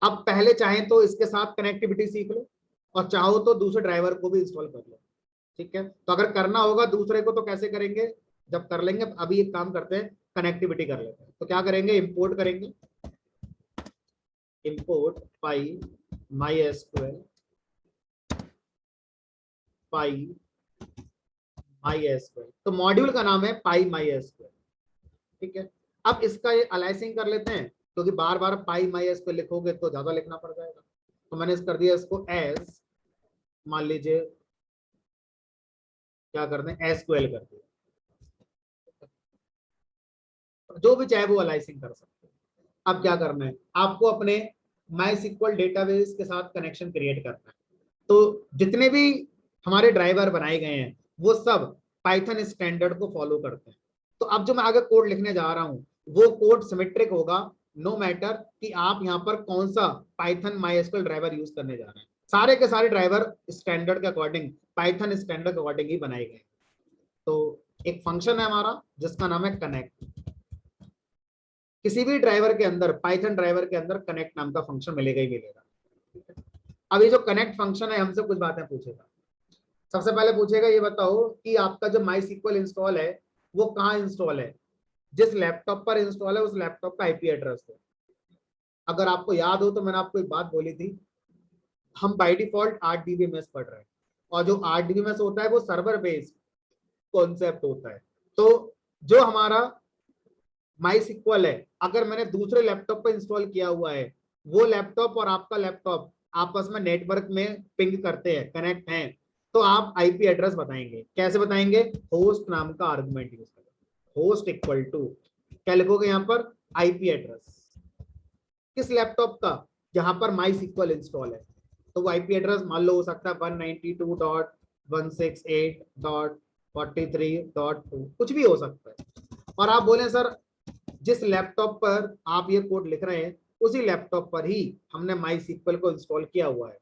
अब पहले चाहें तो इसके साथ कनेक्टिविटी सीख लो, और चाहो तो दूसरे ड्राइवर को भी इंस्टॉल कर लो। ठीक है, तो अगर करना होगा दूसरे को तो कैसे करेंगे, जब कर लेंगे। अभी एक काम करते हैं, कनेक्टिविटी कर लेते हैं। तो क्या करेंगे, इंपोर्ट करेंगे, import pi my SQL, pi my SQL, तो मॉड्यूल का नाम है पाई माई एसक्यूएल। ठीक है, अब इसका ये अलाइसिंग कर लेते हैं, क्योंकि बार बार पाई माई एसक्यूएल लिखोगे तो ज्यादा लिखना पड़ जाएगा। तो मैंने कर दिया इसको एस, मान लीजिए क्या करते हैं, एसक्यूएल कर दिया, जो भी चाहे वो अलाइसिंग कर सकते हैं। अब क्या करना है, आपको अपने माई सिक्वल डेटाबेस के साथ कनेक्शन क्रिएट करना है। तो जितने भी हमारे ड्राइवर बनाए गए हैं वो सब पाइथन स्टैंडर्ड को फॉलो करते हैं। तो अब जो मैं आगे कोड लिखने जा रहा हूं वो कोड सिमेट्रिक होगा, नो मैटर कि आप यहाँ पर कौन सा पाइथन माईएसक्यूएल ड्राइवर यूज करने जा रहे हैं। सारे के सारे ड्राइवर स्टैंडर्ड के अकॉर्डिंग, पाइथन स्टैंडर्ड के अकॉर्डिंग ही बनाए गए। तो एक फंक्शन है हमारा जिसका नाम है कनेक्ट। किसी भी ड्राइवर के अंदर, पाइथन ड्राइवर के अंदर कनेक्ट नाम का फंक्शन मिलेगा ही मिलेगा। अब ये जो कनेक्ट फंक्शन है हमसे कुछ बातें पूछेगा। सबसे पहले पूछेगा ये बताओ कि आपका जो माई सिक्वल इंस्टॉल है वो कहाँ इंस्टॉल है, जिस लैपटॉप पर इंस्टॉल है उस लैपटॉप का आईपी एड्रेस है। अगर आपको याद हो तो मैंने आपको एक बात बोली थी, हम बाय डिफॉल्ट RDBMS पढ़ रहे हैं, और जो RDBMS होता है वो सर्वर बेस्ड कॉन्सेप्ट होता है। तो जो हमारा माई सिक्वल है, अगर मैंने दूसरे लैपटॉप पर इंस्टॉल किया हुआ है, वो लैपटॉप और आपका लैपटॉप आपस में नेटवर्क में पिंग करते हैं, कनेक्ट हैं, तो आप आईपी एड्रेस बताएंगे। कैसे बताएंगे, होस्ट नाम का आर्गुमेंट यूज करेंगे। होस्ट इक्वल टू क्या लिखोगे यहाँ पर, आईपी एड्रेस किस लैपटॉप का, जहां पर माई सिक्वल इंस्टॉल है। तो वो आईपी एड्रेस मान लो हो सकता है 192.168.43.2, कुछ भी हो सकता है। और आप बोले सर जिस लैपटॉप पर आप ये कोड लिख रहे हैं उसी लैपटॉप पर ही हमने माई सिक्वल को इंस्टॉल किया हुआ है,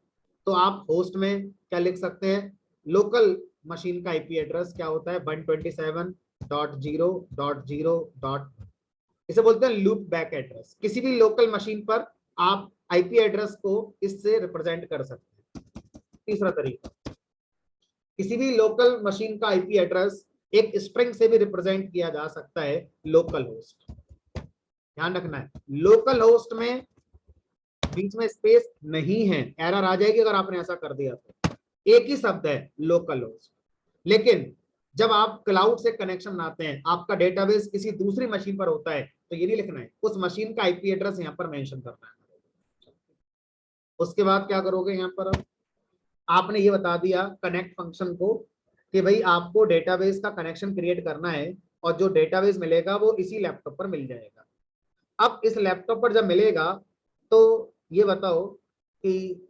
तो आप होस्ट में क्या लिख सकते हैं, लोकल मशीन का आईपी एड्रेस क्या होता है, 127.0.0. इसे बोलते हैं लूप बैक एड्रेस। किसी भी लोकल मशीन पर आप आईपी एड्रेस को इससे रिप्रेजेंट कर सकते हैं। तीसरा तरीका, किसी भी लोकल मशीन का आईपी एड्रेस एक स्ट्रिंग से भी रिप्रेजेंट किया जा सकता है, लोकल होस्ट। ध्यान रखना है, लोकल होस्ट में बीच में स्पेस नहीं है, एरर आ जाएगी अगर आपने ऐसा कर दिया तो। एक ही शब्द है लोकल होस्ट। लेकिन जब आप क्लाउड से कनेक्शन बनाते हैं, आपका डेटाबेस किसी दूसरी मशीन पर होता है, तो ये नहीं लिखना है उस मशीन का आईपी एड्रेस यहाँ पर मेंशन करना है। उसके बाद क्या करोगे, यहाँ पर आपने ये बता दिया कनेक्ट फंक्शन को कि भाई आपको डेटाबेस का कनेक्शन क्रिएट करना है, और जो डेटाबेस मिलेगा वो इसी लैपटॉप पर मिल जाएगा। अब इस लैपटॉप पर जब मिलेगा तो ये बताओ कि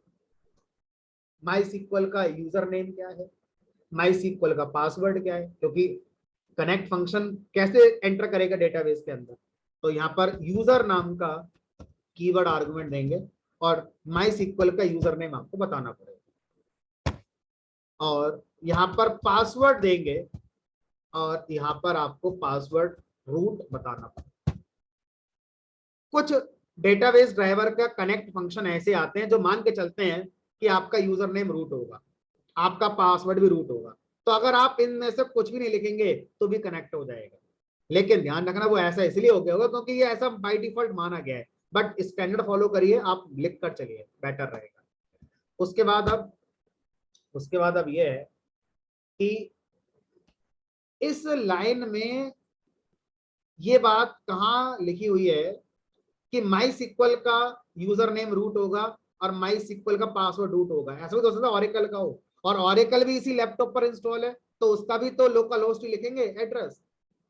माई सिक्वल का यूजर नेम क्या है, माई सिक्वल का पासवर्ड क्या है, क्योंकि कनेक्ट फंक्शन कैसे एंटर करेगा डेटाबेस के अंदर। तो यहाँ पर यूजर नाम का कीवर्ड आर्गुमेंट देंगे, और माई सिक्वल का यूजर नेम आपको बताना पड़ेगा, और यहाँ पर पासवर्ड देंगे, और यहाँ पर आपको पासवर्ड रूट बताना पड़ेगा। कुछ डेटाबेस ड्राइवर का कनेक्ट फंक्शन ऐसे आते हैं जो मान के चलते हैं कि आपका यूजर नेम रूट होगा, आपका पासवर्ड भी रूट होगा, तो अगर आप इनमें से कुछ भी नहीं लिखेंगे तो भी कनेक्ट हो जाएगा। लेकिन ध्यान रखना वो ऐसा इसलिए हो गया होगा क्योंकि ये ऐसा बाय डिफॉल्ट माना गया है, बट स्टैंडर्ड फॉलो करिए, आप लिख कर चलिए, बेटर रहेगा। उसके बाद अब ये है कि इस लाइन में ये बात कहाँ लिखी हुई है कि माई सिक्वल का यूजर नेम रूट होगा और माई सिक्वल का पासवर्ड रूट होगा। ऐसा भी तो हो सकता है ऑरेकल का हो, और ऑरेकल भी इसी लैपटॉप पर इंस्टॉल है, तो उसका भी तो लोकल होस्ट ही लिखेंगे एड्रेस,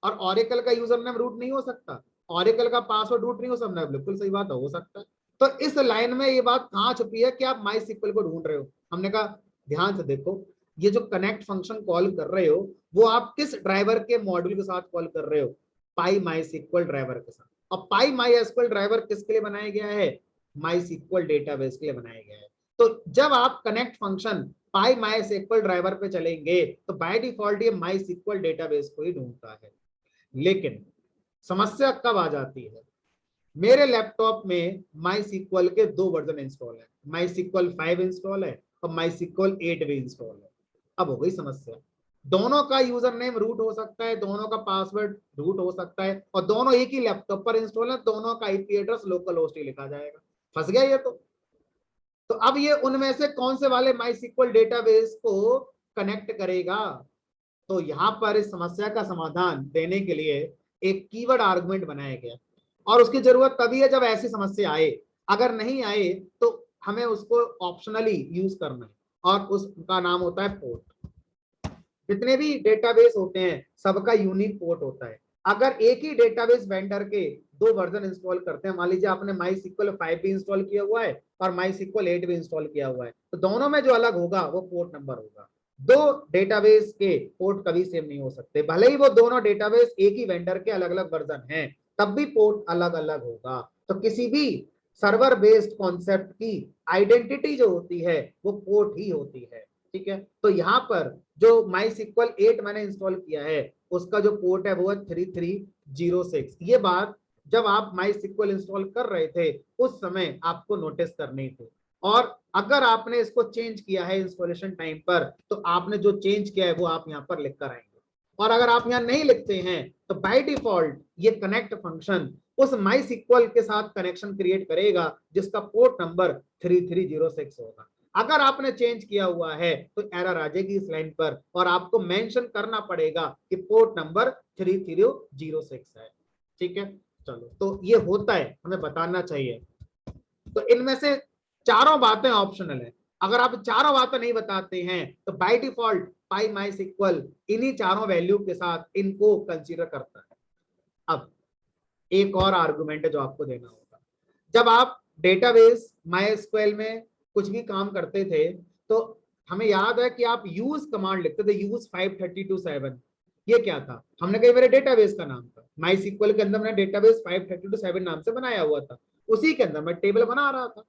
और ऑरेकल का यूजर नेम रूट नहीं हो सकता, ऑरेकल का पासवर्ड रूट नहीं हो सकता। बिल्कुल सही बात है, हो सकता है। तो इस लाइन में ये बात कहाँ छुपी है कि आप माई सिक्वल को ढूंढ रहे हो। हमने कहा ध्यान से देखो, ये जो कनेक्ट फंक्शन कॉल कर रहे हो वो आप किस ड्राइवर के मॉड्यूल के साथ कॉल कर रहे हो, पाई माई सीक्वल ड्राइवर के साथ। और पाई माई SQL ड्राइवर किसके लिए बनाया गया है? माई सीक्वल डेटाबेस के लिए बनाया गया है। तो जब आप कनेक्ट फंक्शन पाई माई सीक्वल ड्राइवर पे चलेंगे तो बाय डिफॉल्ट ये माई सीक्वल डेटाबेस को ही ढूंढता है। लेकिन समस्या कब आ जाती है? मेरे लैपटॉप में माई सीक्वल के 2 वर्जन इंस्टॉल है, माई सीक्वल 5 इंस्टॉल है और माई सीक्वल 8 भी इंस्टॉल है। अब हो गई समस्या, दोनों का यूजर नेम रूट हो सकता है, दोनों का पासवर्ड रूट हो सकता है और दोनों एक ही लैपटॉप पर इंस्टॉल है, दोनों का IP एड्रेस लोकल होस्ट ही लिखा जाएगा। फंस गया ये तो अब ये उनमें से कौन से वाले माई सीक्वल डेटाबेस को कनेक्ट करेगा? तो यहां पर इस समस्या का समाधान देने के लिए एक कीवर्ड आर्गुमेंट बनाया गया और उसकी जरूरत तभी है जब ऐसी समस्या आए। अगर नहीं आए तो हमें उसको ऑप्शनली यूज करना है और उसका नाम होता है पोर्ट। जितने भी डेटाबेस होते हैं सबका यूनिक पोर्ट होता है। अगर एक ही डेटाबेस वेंडर के 2 वर्जन इंस्टॉल करते हैं, मान लीजिए आपने माई सीक्वल 5 भी इंस्टॉल किया हुआ है और माई सीक्वल 8 भी इंस्टॉल किया हुआ है, तो दोनों में जो अलग होगा वो पोर्ट नंबर होगा। 2 डेटाबेस के पोर्ट कभी सेम नहीं हो सकते, भले ही वो दोनों डेटाबेस एक ही वेंडर के अलग अलग वर्जन हैं, तब भी पोर्ट अलग अलग होगा। तो किसी भी सर्वर बेस्ड कॉन्सेप्ट की आइडेंटिटी जो होती है वो पोर्ट ही होती है। ठीक है, तो यहाँ पर जो माई सीक्वल 8 मैंने इंस्टॉल किया है उसका जो पोर्ट है वो है 3306। ये बात जब आप माई सीक्वल इंस्टॉल कर रहे थे उस समय आपको नोटिस करनी थी। और अगर आपने इसको चेंज किया है इंस्टॉलेशन टाइम पर तो आपने जो चेंज किया है वो आप यहाँ पर लिख कर आएंगे। और अगर आप यहाँ नहीं लिखते हैं तो बाय डिफॉल्ट ये कनेक्ट फंक्शन उस माई सीक्वल के साथ कनेक्शन क्रिएट करेगा जिसका पोर्ट नंबर 3306 होगा। अगर आपने चेंज किया हुआ है तो एरर आ जाएगी इस लाइन पर और आपको मेंशन करना पड़ेगा कि पोर्ट नंबर 3306 है। ठीक है, चलो, तो ये होता है, हमें बताना चाहिए। तो इनमें से चारों बातें ऑप्शनल है। अगर आप चारों बातें नहीं बताते हैं तो by default PyMySQL इन्हीं चारों वैल्यू के साथ इनको कंसीडर करता है। अब एक और आर्गुमेंट है जो आपको देना होगा। जब आप डेटाबेस MySQL में कुछ भी काम करते थे तो हमें याद है कि आप यूज कमांड लिखते थे, यूज 5327। ये क्या था? हमने कही मेरे डेटाबेस का नाम था, MySQL के अंदर मैंने डेटाबेस 5327 नाम से बनाया हुआ था, उसी के अंदर मैं टेबल बना रहा था।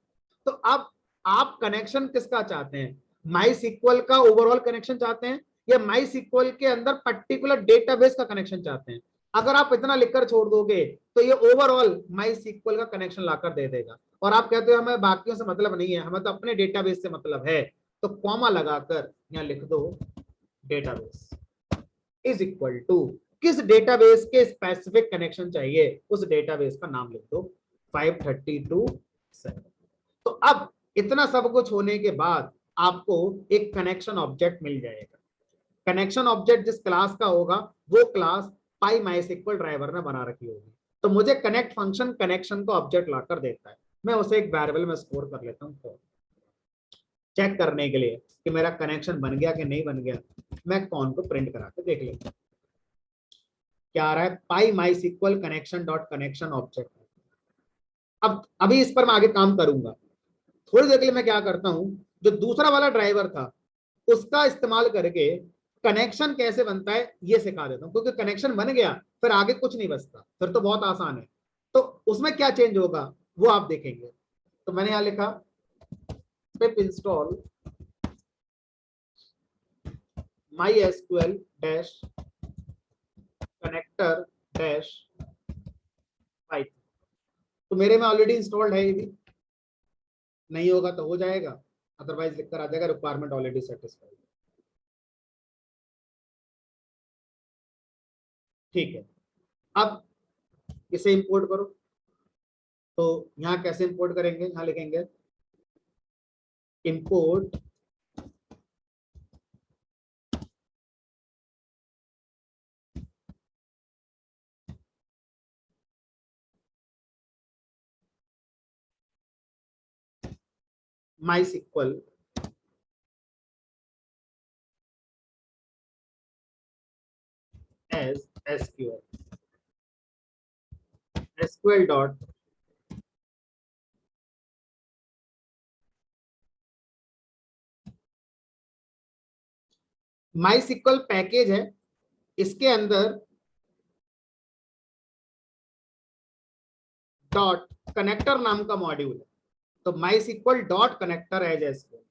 तो अब आप कनेक्शन किसका चाहते हैं? MySQL का ओवरऑल कनेक्शन चाहते हैं या MySQL के अंदर पर्टिकुलर डेटाबेस का कनेक्शन चाहते हैं? अगर आप इतना लिखकर छोड़ दोगे तो ये ओवरऑल माई सीक्वल का कनेक्शन लाकर दे देगा। और आप कहते हो हमें बाकियों से मतलब नहीं है, हमें तो अपने डेटाबेस से मतलब है, तो कॉमा लगाकर यहाँ लिख दो डेटाबेस इज इक्वल टू किस डेटाबेस के स्पेसिफिक कनेक्शन चाहिए उस डेटाबेस का नाम लिख दो 5327। तो अब इतना सब कुछ होने के बाद आपको एक कनेक्शन ऑब्जेक्ट मिल जाएगा। कनेक्शन ऑब्जेक्ट जिस क्लास का होगा वो क्लास पाई माई सीक्वल ड्राइवर ने बना रखी होगी। तो मुझे कनेक्ट फंक्शन कनेक्शन को ऑब्जेक्ट लाकर देता है, मैं उसे एक वेरिएबल में स्टोर कर लेता हूँ चेक करने के लिए कि मेरा कनेक्शन बन गया कि नहीं बन गया। मैं कौन को प्रिंट करा के देख लेता हूँ क्या आ रहा है, PyMySQL connection dot connection object. अब अभी इस पर मैं आगे काम करूंगा। थोड़ी देर के लिए मैं क्या करता हूं, जो दूसरा वाला ड्राइवर था उसका इस्तेमाल करके कनेक्शन कैसे बनता है ये सिखा देता हूं, क्योंकि कनेक्शन बन गया फिर आगे कुछ नहीं बचता, फिर तो बहुत आसान है। तो उसमें क्या चेंज होगा वो आप देखेंगे। तो मैंने यहां लिखा पिप install MySQL dash connector dash Python. तो मेरे में ऑलरेडी इंस्टॉल्ड है, ये भी नहीं होगा तो हो जाएगा, अदरवाइज लिखकर आ जाएगा रिक्वायरमेंट ऑलरेडी सेटिस्फाइड। ठीक है, अब इसे इंपोर्ट करो। तो यहाँ कैसे इंपोर्ट करेंगे, यहाँ लिखेंगे import MySQL as SQL dot MySQL package है, इसके अंदर डॉट कनेक्टर नाम का मॉड्यूल है, तो MySQL dot connector as SQL.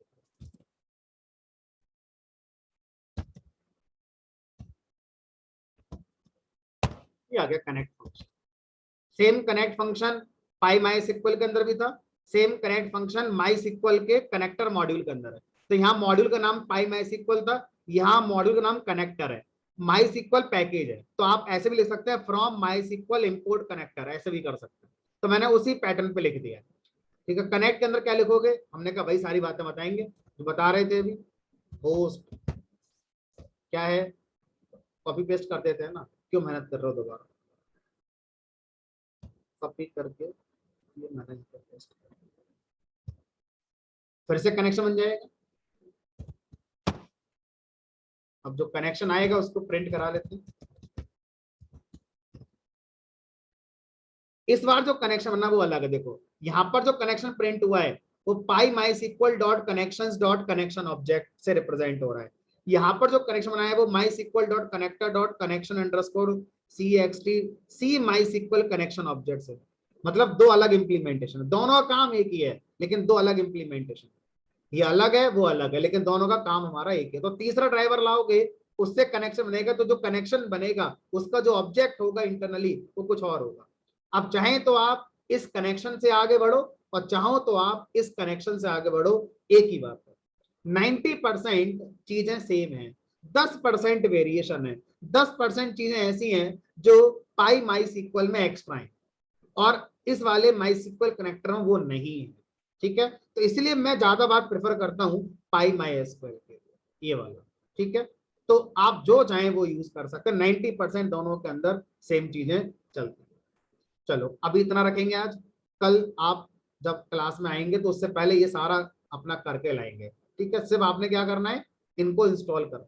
ये आ गया connect function. Same connect function PyMySQL के अंदर भी था, सेम कनेक्ट फंक्शन MySQL के कनेक्टर मॉड्यूल के अंदर है। तो यहाँ मॉड्यूल का नाम PyMySQL था, यहाँ मॉड्यूल का नाम कनेक्टर है, MySQL पैकेज है। तो आप ऐसे भी लिख सकते हैं फ्रॉम MySQL इंपोर्ट कनेक्टर, ऐसे भी कर सकते हैं। तो मैंने उसी पैटर्न पे लिख दिया। ठीक है, कनेक्ट के अंदर क्या लिखोगे, हमने कहा भाई सारी बातें बताएंगे जो बता रहे थे अभी। होस्ट क्या है, कॉपी पेस्ट कर देते हैं ना, क्यों मेहनत कर रहे हो दोबारा, कॉपी करके ये मैनेज कर पेस्ट कर, फिर से कनेक्शन बन जाएगा। अब जो कनेक्शन आएगा उसको प्रिंट करा लेते हैं। इस बार जो कनेक्शन बनना वो अलग है। देखो यहाँ पर जो कनेक्शन प्रिंट हुआ है वो PyMySQL dot connections dot connection object से रिप्रेजेंट हो रहा है। यहाँ पर जो कनेक्शन बनाया है वो MySQL dot connector dot connection underscore C MySQL connection object से। मतलब दो अलग इंप्लीमेंटेशन, दोनों का काम एक ही है लेकिन दो अलग इंप्लीमेंटेशन। ये अलग है वो अलग है, लेकिन दोनों का काम हमारा एक है। तो तीसरा ड्राइवर लाओगे उससे कनेक्शन बनेगा, तो जो कनेक्शन बनेगा उसका जो ऑब्जेक्ट होगा इंटरनली वो कुछ और होगा। अब चाहें तो आप इस कनेक्शन से आगे बढ़ो और चाहो तो आप इस कनेक्शन से आगे बढ़ो, एक ही बात है। 90% चीजें सेम है, 10% वेरिएशन है। 10% चीजें ऐसी हैं जो PyMySQL में एक्स्ट्रा है और इस वाले MySQL कनेक्टर में वो नहीं है। ठीक है, तो इसलिए मैं ज्यादा बात प्रेफर करता हूं PyMySQL के लिए, ये वाला। ठीक है, तो आप जो चाहें वो यूज कर सकते हैं, 90% दोनों के अंदर सेम चीजें चलती हैं। चलो अभी इतना रखेंगे आज, कल आप जब क्लास में आएंगे तो उससे पहले ये सारा अपना करके लाएंगे। ठीक है, सिर्फ आपने क्या करना है, इनको इंस्टॉल करना।